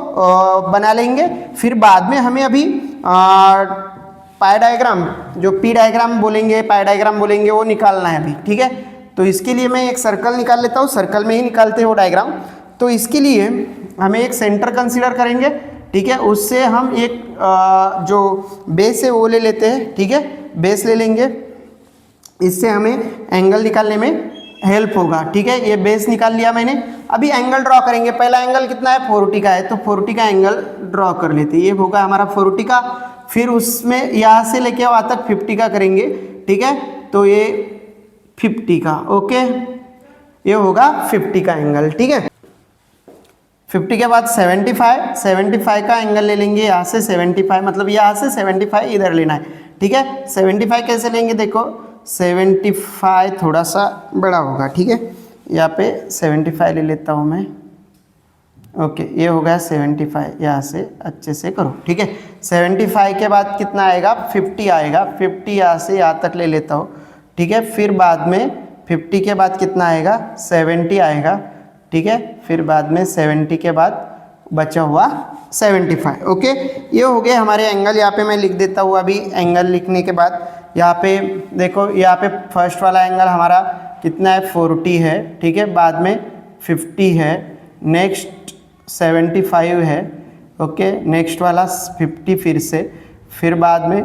बना लेंगे। फिर बाद में हमें अभी पाई डायग्राम, जो पी डायग्राम बोलेंगे, पाई डायग्राम बोलेंगे, वो निकालना है अभी, ठीक है। तो इसके लिए मैं एक सर्कल निकाल लेता हूँ, सर्कल में ही निकालते हैं वो डायग्राम। तो इसके लिए हमें एक सेंटर कंसीडर करेंगे, ठीक है। उससे हम एक जो बेस है वो ले लेते हैं, ठीक है, बेस ले लेंगे, इससे हमें एंगल निकालने में हेल्प होगा, ठीक है। ये बेस निकाल लिया मैंने। अभी एंगल ड्रॉ करेंगे। पहला एंगल कितना है 40 का है, तो 40 का एंगल ड्रॉ कर लेते हैं। ये होगा हमारा 40 का। फिर उसमें यहाँ से लेके वहाँ तक 50 का करेंगे, ठीक है। तो ये 50 का, ओके, ये होगा 50 का एंगल, ठीक है। 50 के बाद 75 का एंगल ले लेंगे यहाँ से 75, मतलब यहाँ से 75 इधर लेना है, ठीक है। 75 कैसे लेंगे, देखो 75 थोड़ा सा बड़ा होगा, ठीक है। यहाँ पे 75 ले लेता हूँ मैं, ओके, ये हो गया 75, यहाँ से अच्छे से करो, ठीक है। 75 के बाद कितना आएगा 50 आएगा, 50 यहाँ से यहाँ तक ले लेता हूँ, ठीक है। फिर बाद में 50 के बाद कितना आएगा 70 आएगा, ठीक है। फिर बाद में 70 के बाद बचा हुआ 75, ओके। ये हो गए हमारे एंगल। यहाँ पे मैं लिख देता हूँ। अभी एंगल लिखने के बाद यहाँ पे देखो, यहाँ पे फर्स्ट वाला एंगल हमारा कितना है 40 है, ठीक है। बाद में 50 है, नेक्स्ट 75 है, ओके। नेक्स्ट वाला 50 फिर से, फिर बाद में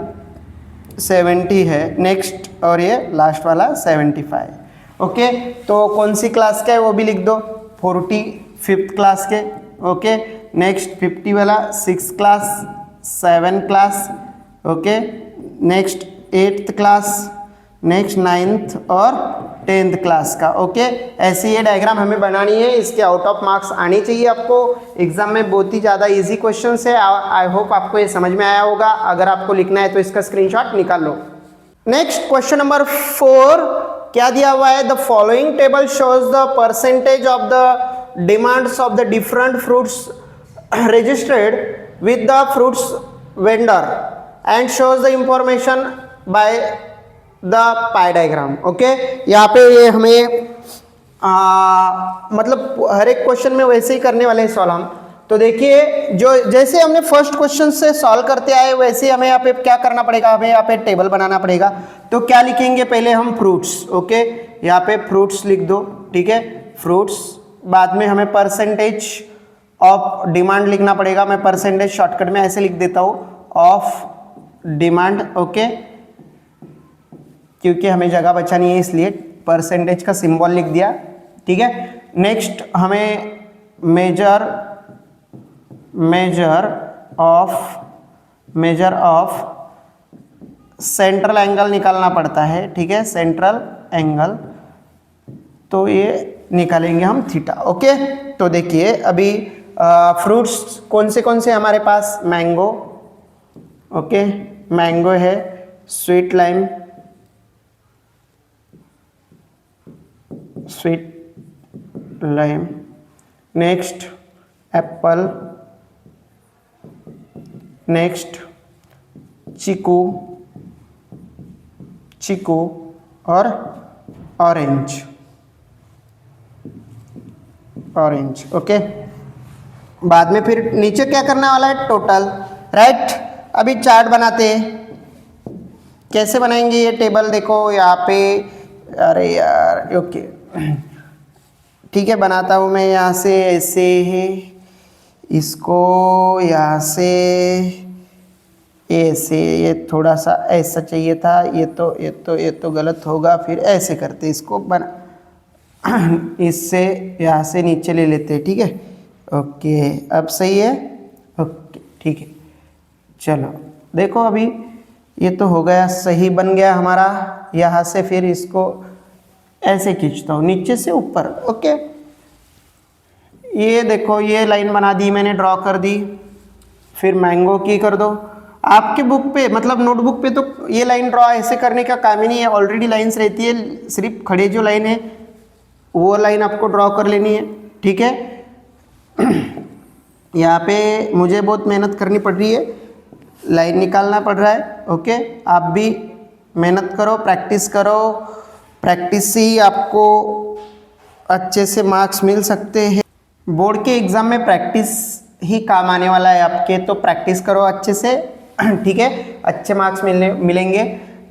70 है नेक्स्ट, और ये लास्ट वाला 75, ओके। तो कौन सी क्लास का है वो भी लिख दो, 40 5th क्लास के, ओके। नेक्स्ट 50 वाला 6th class, 7th class, okay. Next 8th class, next 9th और 10th क्लास का, ओके। ऐसी ये डायग्राम हमें बनानी है। इसके आउट ऑफ मार्क्स आने चाहिए आपको एग्जाम में। बहुत ही ज़्यादा इजी क्वेश्चंस है। आई होप आपको ये समझ में आया होगा। अगर आपको लिखना है तो इसका स्क्रीनशॉट निकाल लो। नेक्स्ट क्वेश्चन नंबर 4 क्या दिया हुआ है, the following table shows the percentage of the demands of the different fruits registered with the fruits vendor and shows the information by the pie diagram, okay। यहाँ पे ये हमें मतलब हर एक क्वेश्चन में वैसे ही करने वाले हैं सॉल्व हम। तो देखिए, जो जैसे हमने फर्स्ट क्वेश्चन से सॉल्व करते आए वैसे हमें यहाँ पे क्या करना पड़ेगा, हमें यहाँ पे टेबल बनाना पड़ेगा। तो क्या लिखेंगे पहले हम फ्रूट्स, ओके। यहाँ पे फ्रूट्स लिख दो, ठीक है, फ्रूट्स। बाद में हमें परसेंटेज ऑफ डिमांड लिखना पड़ेगा। मैं परसेंटेज शॉर्टकट में ऐसे लिख देता हूँ, ऑफ डिमांड, ओके, क्योंकि हमें जगह बचानी है इसलिए परसेंटेज का सिंबल लिख दिया, ठीक है। नेक्स्ट हमें मेजर ऑफ सेंट्रल एंगल निकालना पड़ता है, ठीक है, सेंट्रल एंगल। तो ये निकालेंगे हम थीटा, ओके। तो देखिए अभी फ्रूट्स कौन से हमारे पास, मैंगो, ओके, मैंगो है, sweet lime, next apple, next chikoo और ऑरेंज, ऑरेंज। ओके, बाद में फिर नीचे क्या करने वाला है, टोटल, राइट। अभी चार्ट बनाते हैं, कैसे बनाएंगे ये टेबल, देखो यहाँ पे, अरे यार, ओके ठीक है, बनाता हूँ मैं यहाँ से, ऐसे है, इसको यहाँ से ऐसे, ये थोड़ा सा ऐसा चाहिए था, ये तो गलत होगा, फिर ऐसे करते इसको बना, इससे यहाँ से नीचे ले लेते हैं, ठीक है। ओके, अब सही है, ओके ठीक है। चलो देखो, अभी ये तो हो गया, सही बन गया हमारा। यहाँ से फिर इसको ऐसे खींचता हूँ नीचे से ऊपर। ओके, ये देखो, ये लाइन बना दी मैंने, ड्रॉ कर दी। फिर मैंगो की कर दो। आपके बुक पे, मतलब नोटबुक पे, तो ये लाइन ड्रॉ ऐसे करने का काम ही नहीं है, ऑलरेडी लाइंस रहती है, सिर्फ खड़े जो लाइन है वो लाइन आपको ड्रॉ कर लेनी है, ठीक है। यहाँ पे मुझे बहुत मेहनत करनी पड़ रही है, लाइन निकालना पड़ रहा है। ओके, आप भी मेहनत करो, प्रैक्टिस करो, प्रैक्टिस से ही आपको अच्छे से मार्क्स मिल सकते हैं। बोर्ड के एग्ज़ाम में प्रैक्टिस ही काम आने वाला है आपके, तो प्रैक्टिस करो अच्छे से, ठीक है, अच्छे मार्क्स मिलेंगे।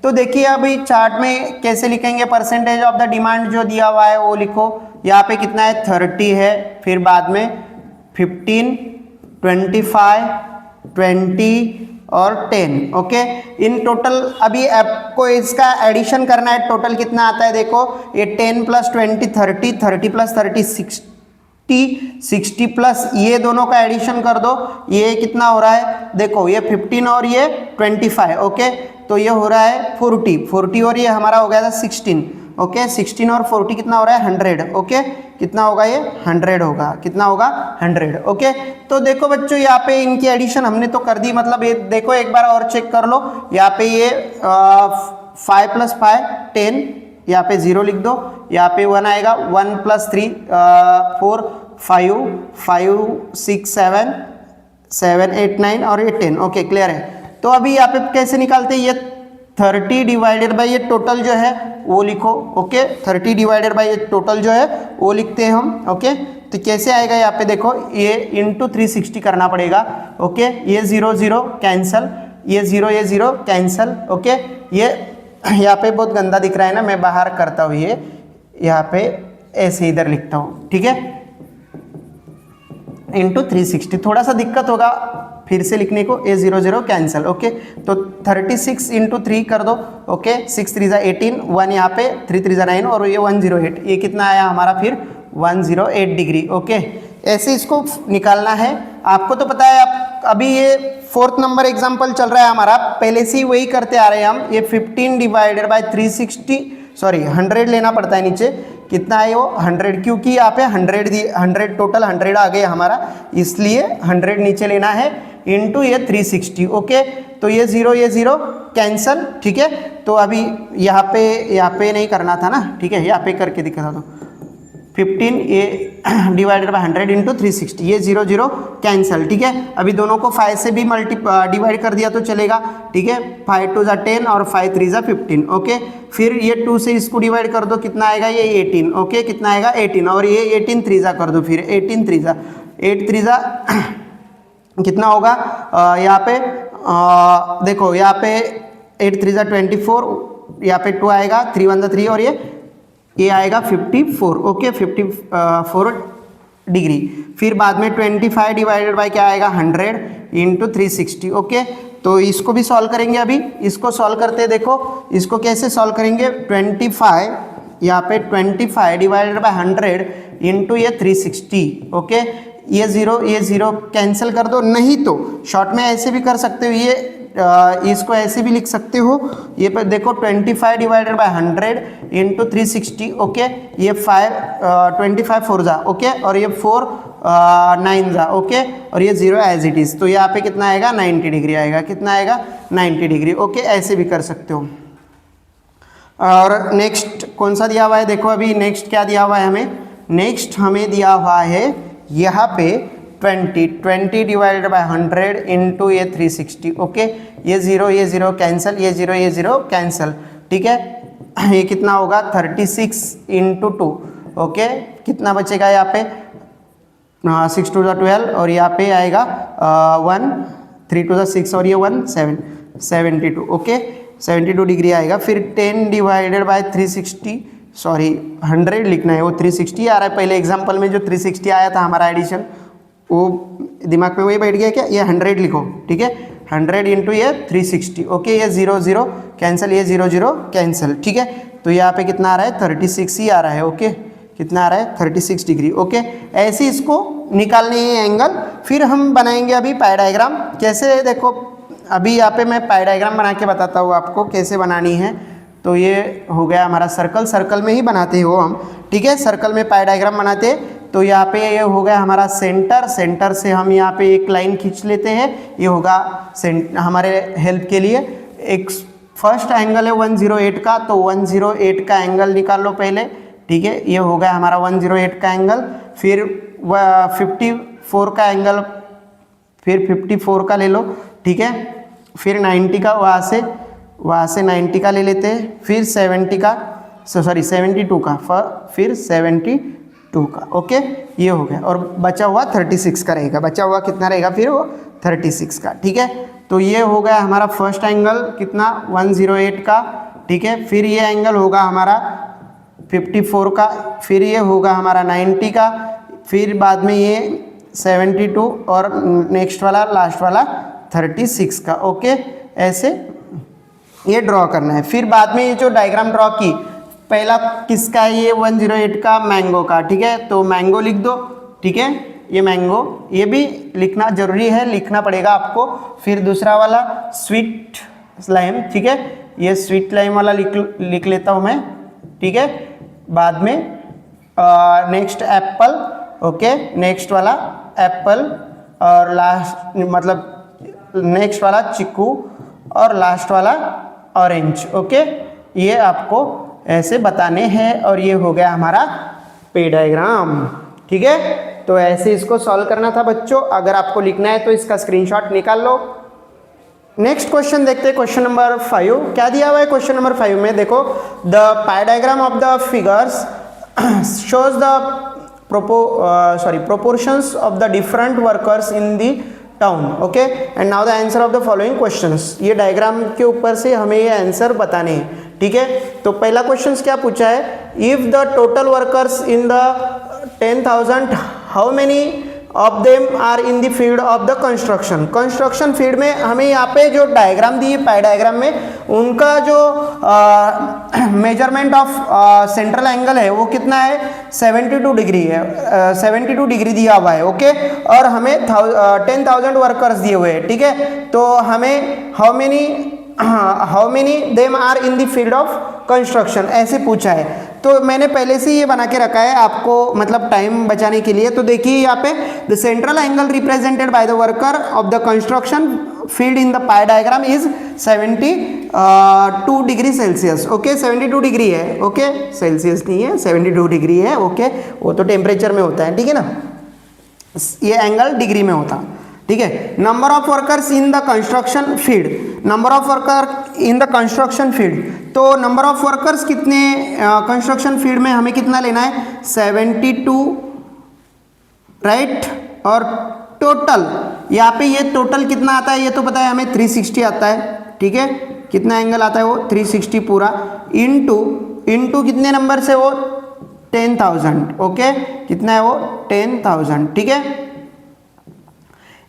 तो देखिए अभी चार्ट में कैसे लिखेंगे, परसेंटेज ऑफ द डिमांड जो दिया हुआ है वो लिखो। यहाँ पे कितना है, 30 है, फिर बाद में 15, 25, 20 और 10। ओके, इन टोटल अभी आपको इसका एडिशन करना है, टोटल कितना आता है देखो, ये 10 प्लस 20 30, 30 प्लस 30 60, 60 प्लस ये दोनों का एडिशन कर दो, ये कितना हो रहा है देखो, ये 15 और ये 25। ओके, तो ये हो रहा है 40 और ये हमारा हो गया था 16। ओके, 16 और 40 कितना हो रहा है, 100। ओके, कितना होगा ये, 100 होगा, कितना होगा, 100। ओके, तो देखो बच्चों, यहाँ पे इनकी एडिशन हमने तो कर दी, मतलब ये देखो एक बार और चेक कर लो। यहाँ पे ये 5 प्लस 5 10, यहाँ पे 0 लिख दो, यहाँ पे 1 आएगा, 1 प्लस 3 4 5 5 6 7 7 8 9 और ये 10। ओके, क्लियर है। तो अभी यहाँ पे कैसे निकालते हैं, ये 30 डिवाइडेड बाई ये टोटल जो है वो लिखो। ओके, 30 डिवाइडेड बाई ये टोटल जो है वो लिखते हैं हम। ओके, तो कैसे आएगा, यहाँ पे देखो, ये इंटू 360 करना पड़ेगा। ओके, ये 0 0 कैंसल, ये 0 कैंसल। ओके, ये यहाँ पे बहुत गंदा दिख रहा है ना, मैं बाहर करता हूँ, ये यहाँ पे ऐसे इधर लिखता हूँ, ठीक है, इंटू 360। थोड़ा सा दिक्कत होगा फिर से लिखने को, ये 0 0 कैंसल। ओके, तो 36 इंटू 3 कर दो। ओके, 6 3 18, 1 यहाँ पे, 3 3 9 और ये 108, ये कितना आया हमारा फिर 108 डिग्री। ओके, ऐसे इसको निकालना है। आपको तो पता है, आप अभी ये 4th नंबर एग्जाम्पल चल रहा है हमारा, पहले से ही वही करते आ रहे हैं हम। ये 15 डिवाइडेड बाई 360, सॉरी 100 लेना पड़ता है नीचे, कितना है वो 100, क्योंकि यहाँ पे 100 टोटल 100 आ गया हमारा, इसलिए 100 नीचे लेना है, इंटू ये 360। ओके, तो ये 0 कैंसल, ठीक है। तो अभी यहाँ पे नहीं करना था ना, ठीक है, यहाँ पे करके दिखा दो, 15 ये डिवाइडेड बाय 100 इंटू 360, ये 0 0 कैंसल, ठीक है। अभी दोनों को 5 से भी डिवाइड कर दिया तो चलेगा, ठीक है। 5 2 10 और 5 3 15। ओके, फिर ये 2 से इसको डिवाइड कर दो, कितना आएगा, ये 18। ओके, कितना आएगा 18, और ये 18 3 कर दो, फिर 18 3 8 3 कितना होगा, यहाँ पे देखो, यहाँ पे 8 3 24, यहाँ पे 2 आएगा, 3 1 3 और ये आएगा 54। Okay, 54 degree. फिर बाद में 25 डिवाइडेड बाय क्या आएगा, 100 इंटू 360। ओके, तो इसको भी सॉल्व करेंगे। अभी इसको सॉल्व करते देखो, इसको कैसे सॉल्व करेंगे, 25 यहाँ पे 25 डिवाइडेड बाय 100 इंटू ये 360। ओके, ये 0 कैंसिल कर दो, नहीं तो शॉर्ट में ऐसे भी कर सकते हो, ये इसको ऐसे भी लिख सकते हो। ये पर देखो 25 डिवाइडेड बाय 100 इंटू 360। ओके, ये 25 4 जा, ओके, और ये 4 9 जा, ओके, और ये 0 एज इट इज़। तो यहाँ पे कितना आएगा, 90 डिग्री आएगा, कितना आएगा, 90 डिग्री। ओके, ऐसे भी कर सकते हो। और नेक्स्ट कौन सा दिया हुआ है, देखो अभी नेक्स्ट क्या दिया हुआ है हमें, नेक्स्ट हमें दिया हुआ है यहाँ पे 20 डिवाइडेड बाय 100 इंटू ये 360। ओके, ये 0 कैंसल, ये 0 कैंसल, ठीक है। ये कितना होगा, 36 इंटू 2। ओके, कितना बचेगा यहाँ पे, 6 टू द 12 और यहाँ पे आएगा 1 3 टू द 6 और ये 1 7 72 ओके 72 डिग्री आएगा। फिर 10 डिवाइडेड बाय 360 सॉरी 100 लिखना है, वो 360 आ रहा है। पहले एग्जाम्पल में जो 360 आया था हमारा एडिशन वो दिमाग में वही बैठ गया क्या, ये 100 लिखो ठीक है, 100 इंटू ये 360 ओके, ये 0 0 कैंसिल, ये 0 0 कैंसिल ठीक है। तो यहाँ पे कितना आ रहा है 36 ही आ रहा है ओके, कितना आ रहा है 36 डिग्री ओके। ऐसे इसको निकालने है एंगल। फिर हम बनाएंगे अभी पाई डायग्राम। कैसे देखो अभी यहाँ पे मैं पाई डायग्राम बना के बताता हूँ आपको कैसे बनानी है। तो ये हो गया हमारा सर्कल, सर्कल में ही बनाते हो हम ठीक है, सर्कल में पाई डायग्राम बनाते हैं। तो यहाँ पे ये हो गया हमारा सेंटर, सेंटर से हम यहाँ पे एक लाइन खींच लेते हैं, ये होगा हमारे हेल्प के लिए। एक फर्स्ट एंगल है 108 का, तो 108 का एंगल निकाल लो पहले ठीक है, ये हो गया हमारा 108 का एंगल। फिर 54 का एंगल, फिर 54 का ले लो ठीक है, फिर 90 का वहाँ से 90 का ले लेते हैं, फिर 70 का सॉरी 72 का, फिर 72 का ओके, ये हो गया। और बचा हुआ 36 का रहेगा, बचा हुआ कितना रहेगा फिर वो 36 का ठीक है। तो ये हो गया हमारा फर्स्ट एंगल कितना 108 का ठीक है। फिर ये एंगल होगा हमारा 54 का, फिर ये होगा हमारा 90 का, फिर बाद में ये 72 और नेक्स्ट वाला लास्ट वाला 36 का ओके। ऐसे ये ड्रॉ करना है। फिर बाद में ये जो डायग्राम ड्रॉ की, पहला किसका है ये 108 का मैंगो का ठीक है, तो मैंगो लिख दो ठीक है, ये मैंगो, ये भी लिखना जरूरी है, लिखना पड़ेगा आपको। फिर दूसरा वाला स्वीट लाइम ठीक है, ये स्वीट लाइम वाला लिख लेता हूँ मैं ठीक है। बाद में नेक्स्ट एप्पल ओके, नेक्स्ट वाला एप्पल और लास्ट मतलब नेक्स्ट वाला चिक्कू और लास्ट वाला ऑरेंज ओके। ये आपको ऐसे बताने हैं और ये हो गया हमारा पे डायग्राम ठीक है। तो ऐसे इसको सॉल्व करना था बच्चों। अगर आपको लिखना है तो इसका स्क्रीनशॉट निकाल लो। नेक्स्ट क्वेश्चन देखते हैं, क्वेश्चन नंबर 5 क्या दिया हुआ है। क्वेश्चन नंबर 5 में देखो, the pie diagram of the figures shows the proportions of the different workers in the town okay, and now the answer of the following questions। ये diagram के ऊपर से हमें ये आंसर बताने हैं ठीक है। तो पहला क्वेश्चन क्या पूछा है, if the total workers in the 10,000 how many of them are in the field of the construction। Construction field में हमें यहाँ पे जो डायग्राम दी है पाई डायग्राम में, उनका जो मेजरमेंट ऑफ सेंट्रल एंगल है वो कितना है 72 डिग्री है, 72 डिग्री दिया हुआ है ओके। और हमें 10,000 वर्कर्स दिए हुए हैं ठीक है। तो हमें how many them are in the field of construction ऐसे पूछा है। तो मैंने पहले से ये बना के रखा है आपको मतलब टाइम बचाने के लिए। तो देखिए यहाँ पे the central angle represented by the worker of the construction field in the pie diagram is 72 degree Celsius okay, 72 degree है ओके, सेल्सियस नहीं है 72 डिग्री है ओके। वो तो टेम्परेचर में होता है ठीक है ना, ये एंगल डिग्री में होता है ठीक है। Number of workers in the construction field, number of worker in the construction field, तो नंबर ऑफ वर्कर्स कितने कंस्ट्रक्शन फील्ड में हमें कितना लेना है 72 राइट। और टोटल यहाँ पे ये टोटल कितना आता है ये तो पता है हमें 360 आता है ठीक है। कितना एंगल आता है वो 360 पूरा, इंटू कितने नंबर से वो 10,000 ओके, कितना है वो 10,000 ठीक है।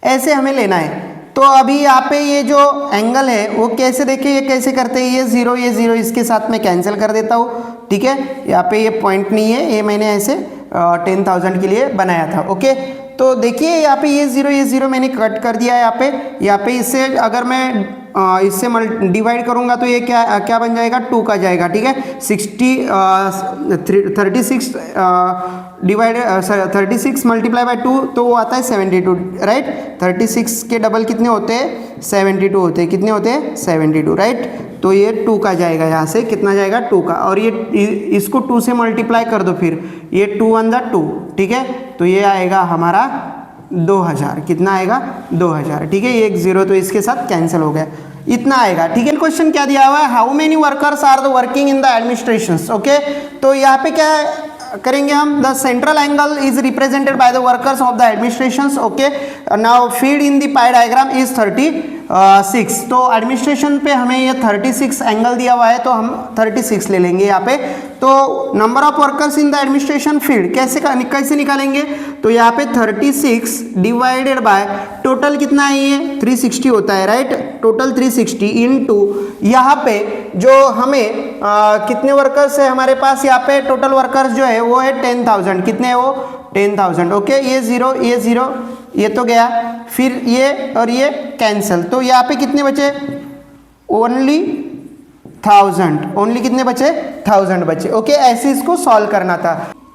ऐसे हमें लेना है। तो अभी यहाँ पे ये जो एंगल है वो कैसे देखिए, ये कैसे करते हैं, ये जीरो इसके साथ में कैंसिल कर देता हूँ ठीक है। यहाँ पे ये पॉइंट नहीं है, ये मैंने ऐसे 10,000 के लिए बनाया था ओके। तो देखिए यहाँ पे ये जीरो मैंने कट कर दिया है यहाँ पे इससे अगर मैं इससे डिवाइड करूँगा तो ये क्या बन जाएगा 2 का जाएगा ठीक है। 36 मल्टीप्लाई बाय 2 तो वो आता है 72 राइट। 36 के डबल कितने होते हैं 72 होते हैं, कितने होते हैं 72 राइट। तो ये 2 का जाएगा, यहाँ से कितना जाएगा 2 का, और ये इसको 2 से मल्टीप्लाई कर दो, फिर ये 2 1 जा 2 ठीक है। तो ये आएगा हमारा 2000, कितना आएगा 2000 ठीक है। ये एक जीरो तो इसके साथ कैंसिल हो गया, इतना आएगा ठीक है। क्वेश्चन क्या दिया हुआ है, how many workers are the working in the administration okay. तो यहाँ पे क्या है करेंगे हम the central angle is represented by the workers of the administration. Okay, now feed in the pie diagram is 36. तो एडमिनिस्ट्रेशन पे हमें ये 36 एंगल दिया हुआ है, तो हम 36 ले लेंगे यहाँ पे. तो number of workers in the administration field कैसे निकालेंगे? तो यहाँ पे 36 डिवाइडेड बाय टोटल कितना है, ये 360 होता है, राइट. टोटल 360 इनटू यहाँ पे जो हमें कितने वर्कर्स है हमारे पास, यहाँ पे टोटल वर्कर्स जो है वो है 10,000. कितने है वो? 10,000. ओके, ये जीरो ये तो गया, फिर ये और ये कैंसिल. तो यहाँ पे कितने बचे? ओनली 1000. ओनली कितने बचे? 1000 बचे. ओके, ऐसे इसको सॉल्व करना था.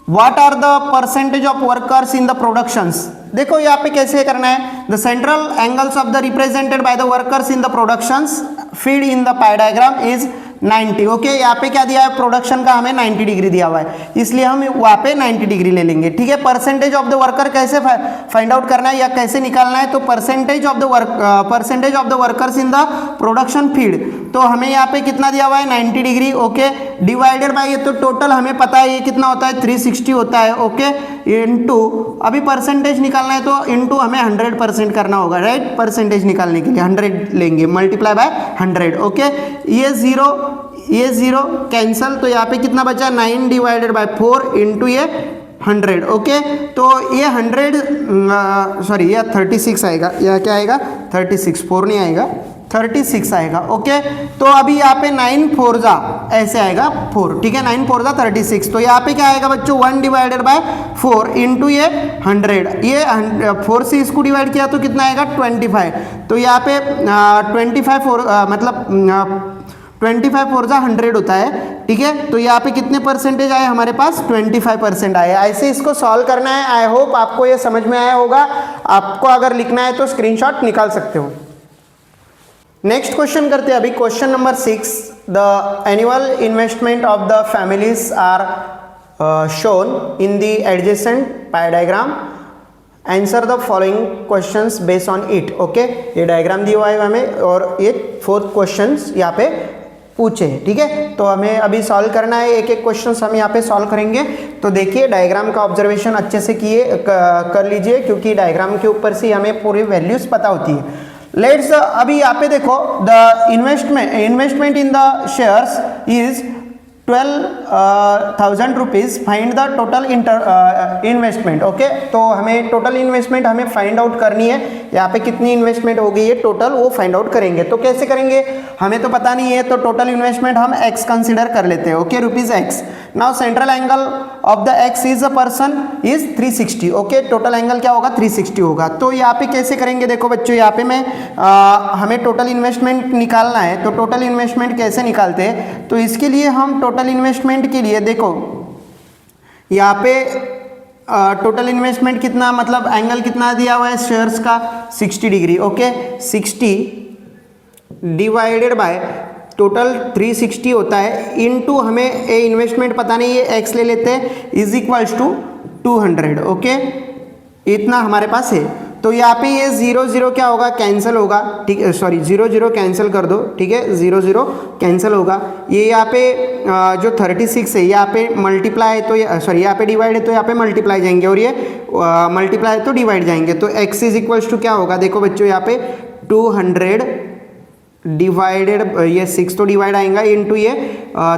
What are the percentage of workers in the productions? देखो यहाँ पे कैसे करना है. The central angles of the represented by the workers in the productions feed in the pie diagram is 90. Okay, यहाँ पे क्या दिया है? प्रोडक्शन का हमें 90 डिग्री दिया हुआ है, इसलिए हम वहाँ पे 90 डिग्री ले लेंगे. ठीक है, परसेंटेज ऑफ द वर्कर कैसे फाइंड आउट करना है या कैसे निकालना है? तो percentage of the workers in the production field, तो हमें यहाँ पे कितना दिया हुआ है? 90 डिग्री. ओके, डिवाइडेड बाय ये तो टोटल हमें पता है ये कितना होता है? 360 होता है. ओके, इनटू अभी परसेंटेज निकालना है तो इनटू हमें 100% करना होगा, राइट. परसेंटेज निकालने के लिए 100 लेंगे, मल्टीप्लाई बाय 100. ओके, ये जीरो कैंसल, तो यहाँ पे कितना बचा? 9 डिवाइडेड बाय 4 इंटू ये 100. ओके, तो ये 36 आएगा, या क्या आएगा? 36, 4 नहीं आएगा, 36 आएगा. ओके, तो अभी यहाँ पे 9 4 जा ऐसे आएगा 4. ठीक है, 9 4 जा 36. तो यहाँ पे क्या आएगा बच्चों? 1 डिवाइडेड बाय 4 इंटू ये 100. ये 4 से इसको डिवाइड किया तो कितना आएगा? 25. तो यहाँ पे 25 4 जा 100 होता है. ठीक है, तो यहाँ पे कितने परसेंटेज आए हमारे पास? 25% आए. ऐसे इसको सॉल्व करना है. आई होप आपको ये समझ में आया होगा. आपको अगर लिखना है तो स्क्रीनशॉट निकाल सकते हो. नेक्स्ट क्वेश्चन करते हैं अभी. Question number 6. The annual investment of the families are shown in the adjacent pie diagram. Answer the following questions based on it. Okay, ये डायग्राम दिया हुआ है हमें और ये 4 क्वेश्चंस यहाँ पे पूछे. ठीक है, तो हमें अभी सॉल्व करना है. एक एक क्वेश्चन हम यहाँ पे सॉल्व करेंगे. तो देखिए, डायग्राम का ऑब्जर्वेशन अच्छे से कर लीजिए, क्योंकि डायग्राम के ऊपर से हमें पूरी वैल्यूज पता होती है. लेट्स अभी यहाँ पे देखो, the investment in the shares is 12,000 rupees. Find the total investment. Okay, तो हमें टोटल इन्वेस्टमेंट हमें फाइंड आउट करनी है. यहाँ पे कितनी इन्वेस्टमेंट हो गई है टोटल, वो फाइंड आउट करेंगे. तो कैसे करेंगे? हमें तो पता नहीं है, तो टोटल इन्वेस्टमेंट हम x कंसिडर कर लेते हैं. Okay, ₹x. Now central angle of the x is a person is 360. Okay, total angle क्या होगा? 360 होगा. तो यहाँ पे कैसे करेंगे? देखो बच्चों, यहाँ पे हमें टोटल इन्वेस्टमेंट निकालना है. तो टोटल इन्वेस्टमेंट कैसे निकालते हैं? तो इसके लिए हम टोटल इन्वेस्टमेंट के लिए देखो, यहाँ पे टोटल इन्वेस्टमेंट कितना, मतलब एंगल कितना दिया हुआ है शेयर्स का? 60 degree. Okay, 60 divided by total 360 होता है, इनटू हमें ए इन्वेस्टमेंट पता नहीं है, एक्स ले लेते हैं, इज इक्वल्स टू 200. ओके, इतना हमारे पास है. तो यहाँ पे ये 0 0 क्या होगा? कैंसिल होगा. ठीक है, सॉरी 0 0 कैंसिल कर दो. ठीक है, 0 0 कैंसिल होगा. ये यहाँ पे जो 36 है यहाँ पे मल्टीप्लाई है, तो यहाँ पे डिवाइड है तो यहाँ पे मल्टीप्लाई जाएंगे, और ये मल्टीप्लाई है तो डिवाइड जाएंगे. तो x इज इक्वल्स टू क्या होगा? देखो बच्चों, यहाँ पे 200 डिवाइडेड, ये 6 तो डिवाइड आएगा, इनटू ये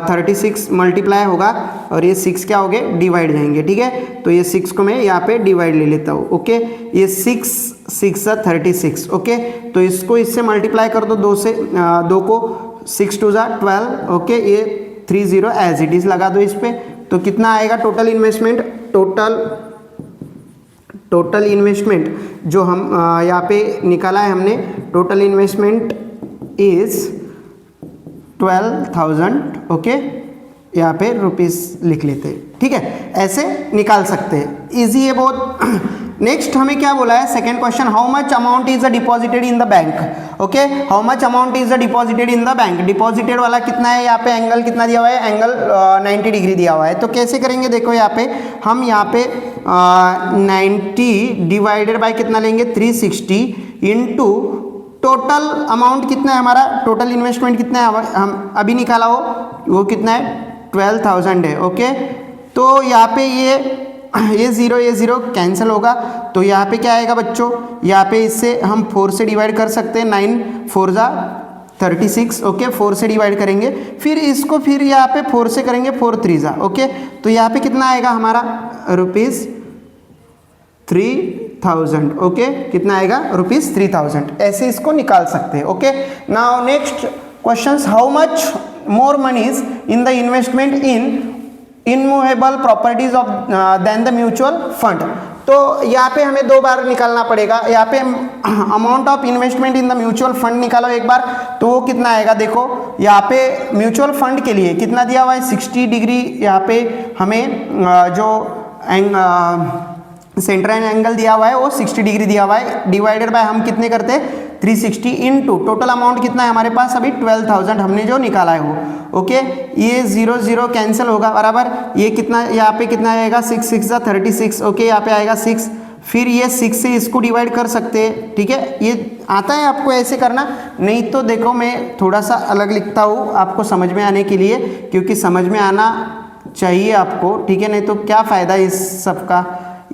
36 मल्टीप्लाई होगा, और ये 6 क्या हो गए? डिवाइड जाएंगे. ठीक है, तो ये 6 को मैं यहाँ पे डिवाइड ले लेता हूँ. ओके, ये 6 6 36. ओके, तो इसको इससे मल्टीप्लाई कर दो, 2 को 6 2 12. ओके, ये 30 एज इट इज लगा दो इस पे. तो कितना आएगा टोटल इन्वेस्टमेंट? टोटल इन्वेस्टमेंट जो हम यहाँ पे निकाला है हमने, टोटल इन्वेस्टमेंट इज 12,000. ओके, यहाँ पे रुपीस लिख लेते हैं. ठीक है, ऐसे निकाल सकते हैं. इजी है बहुत. नेक्स्ट हमें क्या बोला है? Second question, how much amount is deposited in the bank. Okay, how much amount is deposited in the bank. Deposited वाला कितना है? यहाँ पे एंगल कितना दिया हुआ है? एंगल 90 डिग्री दिया हुआ है. तो कैसे करेंगे? देखो यहाँ पे हम 90 डिवाइडेड बाय कितना लेंगे? 360 इंटू टोटल अमाउंट कितना है हमारा? टोटल इन्वेस्टमेंट कितना है हम अभी निकाला हो, वो कितना है? 12,000 है. ओके, तो यहाँ पे ये 0 कैंसिल होगा, तो यहाँ पे क्या आएगा बच्चों, यहाँ पे इससे हम 4 से डिवाइड कर सकते हैं, 9 4 जा 36, ओके 4 से डिवाइड करेंगे, फिर इसको फिर यहाँ पे 4 से करेंगे, 4 3 जा, ओके तो यहाँ पे कितना आएगा हमारा ₹3000, ओके कितना आएगा ₹3000, ऐसे इसको निकाल सकते हैं, okay. Now next question, how much more moneys in the investment in immovable properties of than the mutual fund. तो यहाँ पे हमें 2 बार निकालना पड़ेगा, यहाँ पे amount of investment in the mutual fund निकालो एक बार, तो वो कितना आएगा, देखो यहाँ पे म्यूचुअल फंड के लिए कितना दिया हुआ है 60 डिग्री, यहाँ पे हमें जो सेंट्रल एंगल दिया हुआ है वो 60 डिग्री दिया हुआ है, डिवाइडेड बाय हम कितने करते हैं 360 इनटू टोटल अमाउंट कितना है हमारे पास अभी 12,000 हमने जो निकाला है वो, ओके ये 0 कैंसिल होगा बराबर, ये कितना यहाँ पे कितना आएगा 6 6 जा 36, ओके यहाँ पे आएगा 6, फिर ये 6 से इसको डिवाइड कर सकते हैं, ठीक है ये आता है आपको ऐसे करना, नहीं तो देखो मैं थोड़ा सा अलग लिखता हूँ आपको समझ में आने के लिए, क्योंकि समझ में आना चाहिए आपको, ठीक है नहीं तो क्या फ़ायदा इस सब का।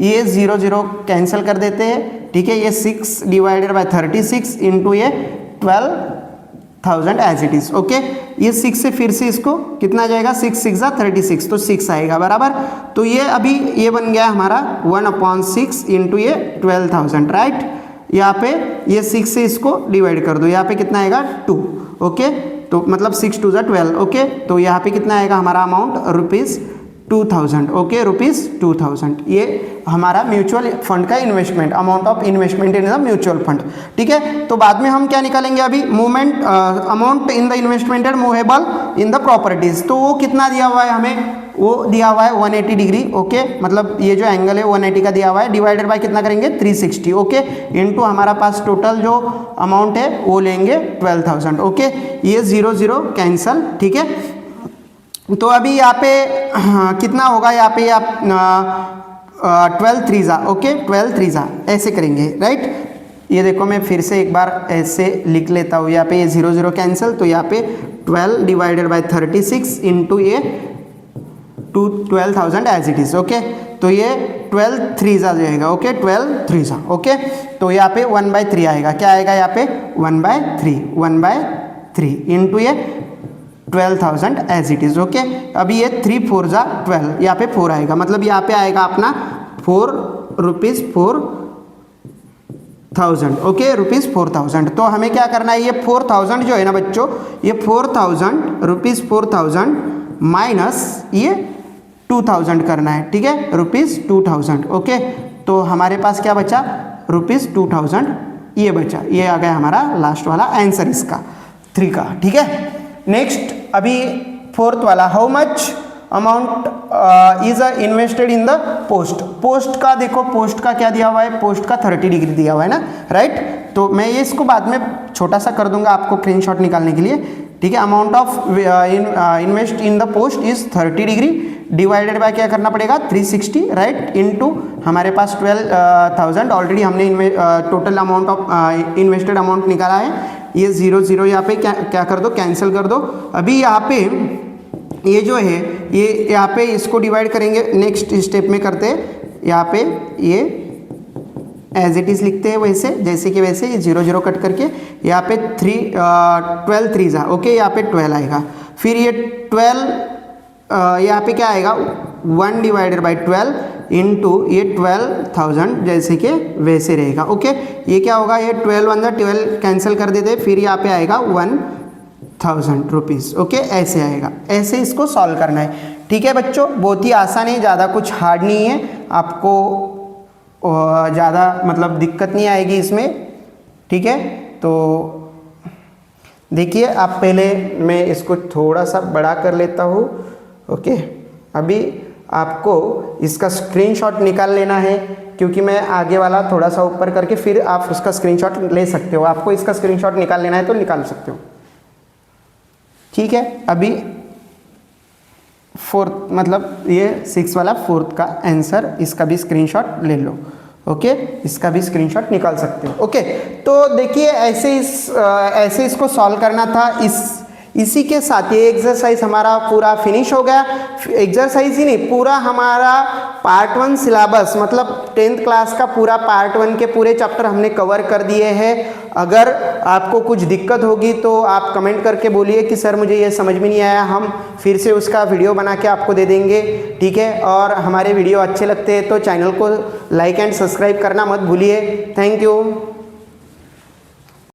ये 0 कैंसिल कर देते हैं, ठीक है ये 6 डिवाइडेड बाय 36 इंटू ये 12,000 एज इट इज, ओके ये 6 से फिर से इसको कितना आ जाएगा 6 6 जा 36, तो 6 आएगा बराबर, तो ये अभी ये बन गया हमारा 1/6 इंटू ये 12,000, राइट। यहाँ पे ये 6 से इसको डिवाइड कर दो, यहाँ पे कितना आएगा 2, ओके तो मतलब 6 2 जा 12, ओके तो यहाँ पे कितना आएगा हमारा अमाउंट ₹2,000, ओके ₹2,000, ये हमारा म्यूचुअल फंड का investment, amount of investment in the mutual fund, ठीक है। तो बाद में हम क्या निकालेंगे अभी movement amount in the investmented movable in the properties, तो वो कितना दिया हुआ है हमें, वो दिया हुआ है 180 डिग्री, ओके मतलब ये जो एंगल है 180 का दिया हुआ है, डिवाइडेड बाय कितना करेंगे 360, ओके इनटू हमारा पास टोटल जो अमाउंट है वो लेंगे 12,000, ओके ये 0 कैंसल, ठीक है। तो अभी यहाँ पे कितना होगा, यहाँ पे आप 12 3 जा, ओके 12 3 जा ऐसे करेंगे, राइट। ये देखो मैं फिर से एक बार ऐसे लिख लेता हूँ, यहाँ पे ये 0 कैंसिल, तो यहाँ पे 12 डिवाइडेड बाय 36 इंटू ये 12,000 एज इट इज, ओके तो ये 12 3 जा जाएगा, ओके 12 3 जा, ओके तो यहाँ पे 1/3 आएगा, क्या आएगा यहाँ पे 1/3 इंटू ये 12,000 एज इट इज, ओके अभी ये 3 4 जा 12, यहाँ पे 4 आएगा, मतलब यहाँ पे आएगा अपना ₹4,000, ओके ₹4,000। तो हमें क्या करना है, ये 4,000 जो है ना बच्चों, ये 4,000 माइनस ये 2,000 करना है, ठीक है ₹2,000, ओके तो हमारे पास क्या बचा ₹2,000, ये बचा, ये आ गया हमारा लास्ट वाला आंसर इसका 3 का, ठीक है। नेक्स्ट अभी 4th वाला, how much amount is invested in the post का, देखो पोस्ट का क्या दिया हुआ है, पोस्ट का 30 डिग्री दिया हुआ है ना, राइट। तो मैं ये इसको बाद में छोटा सा कर दूंगा आपको स्क्रीनशॉट निकालने के लिए, ठीक है। Amount of invest in the post is 30 degree divided by क्या करना पड़ेगा 360, राइट इनटू हमारे पास 12,000 ऑलरेडी हमने total amount of invested amount निकाला है, ये 0 यहाँ पे क्या कर दो कैंसिल कर दो। अभी यहाँ पे ये जो है ये यहाँ पे इसको डिवाइड करेंगे, नेक्स्ट स्टेप में करते हैं, यहाँ पे ये एज इट इज़ लिखते हैं वैसे जैसे कि वैसे, ये 0 कट करके यहाँ पे 12 3 जा, ओके यहाँ पे 12 आएगा, फिर ये 12 यहाँ पे क्या आएगा 1 डिवाइडेड बाई 12 इंटू ये 12,000 जैसे कि वैसे रहेगा, ओके ये क्या होगा, ये 12 1 12 कैंसिल कर देते, फिर यहाँ पे आएगा 1,000 रुपीज़, ओके ऐसे आएगा, ऐसे इसको सॉल्व करना है, ठीक है बच्चों। बहुत ही आसान है, ज़्यादा कुछ हार्ड नहीं है, आपको ज़्यादा मतलब दिक्कत नहीं आएगी इसमें, ठीक है। तो देखिए आप पहले मैं इसको थोड़ा सा बड़ा कर लेता हूँ, ओके अभी आपको इसका स्क्रीनशॉट निकाल लेना है, क्योंकि मैं आगे वाला थोड़ा सा ऊपर करके फिर आप उसका स्क्रीनशॉट ले सकते हो, आपको इसका स्क्रीनशॉट निकाल लेना है तो निकाल सकते हो, ठीक है। अभी 4th मतलब ये 6 वाला 4th का आंसर, इसका भी स्क्रीनशॉट ले लो, ओके इसका भी स्क्रीनशॉट निकाल सकते हो, ओके। तो देखिए ऐसे इसको सॉल्व करना था, इसी के साथ ये एक्सरसाइज हमारा पूरा फिनिश हो गया। एक्सरसाइज ही नहीं, पूरा हमारा पार्ट 1 सिलेबस मतलब 10th क्लास का पूरा पार्ट 1 के पूरे चैप्टर हमने कवर कर दिए हैं। अगर आपको कुछ दिक्कत होगी तो आप कमेंट करके बोलिए कि सर मुझे ये समझ में नहीं आया, हम फिर से उसका वीडियो बना के आपको दे देंगे, ठीक है। और हमारे वीडियो अच्छे लगते हैं तो चैनल को लाइक एंड सब्सक्राइब करना मत भूलिए। Thank you.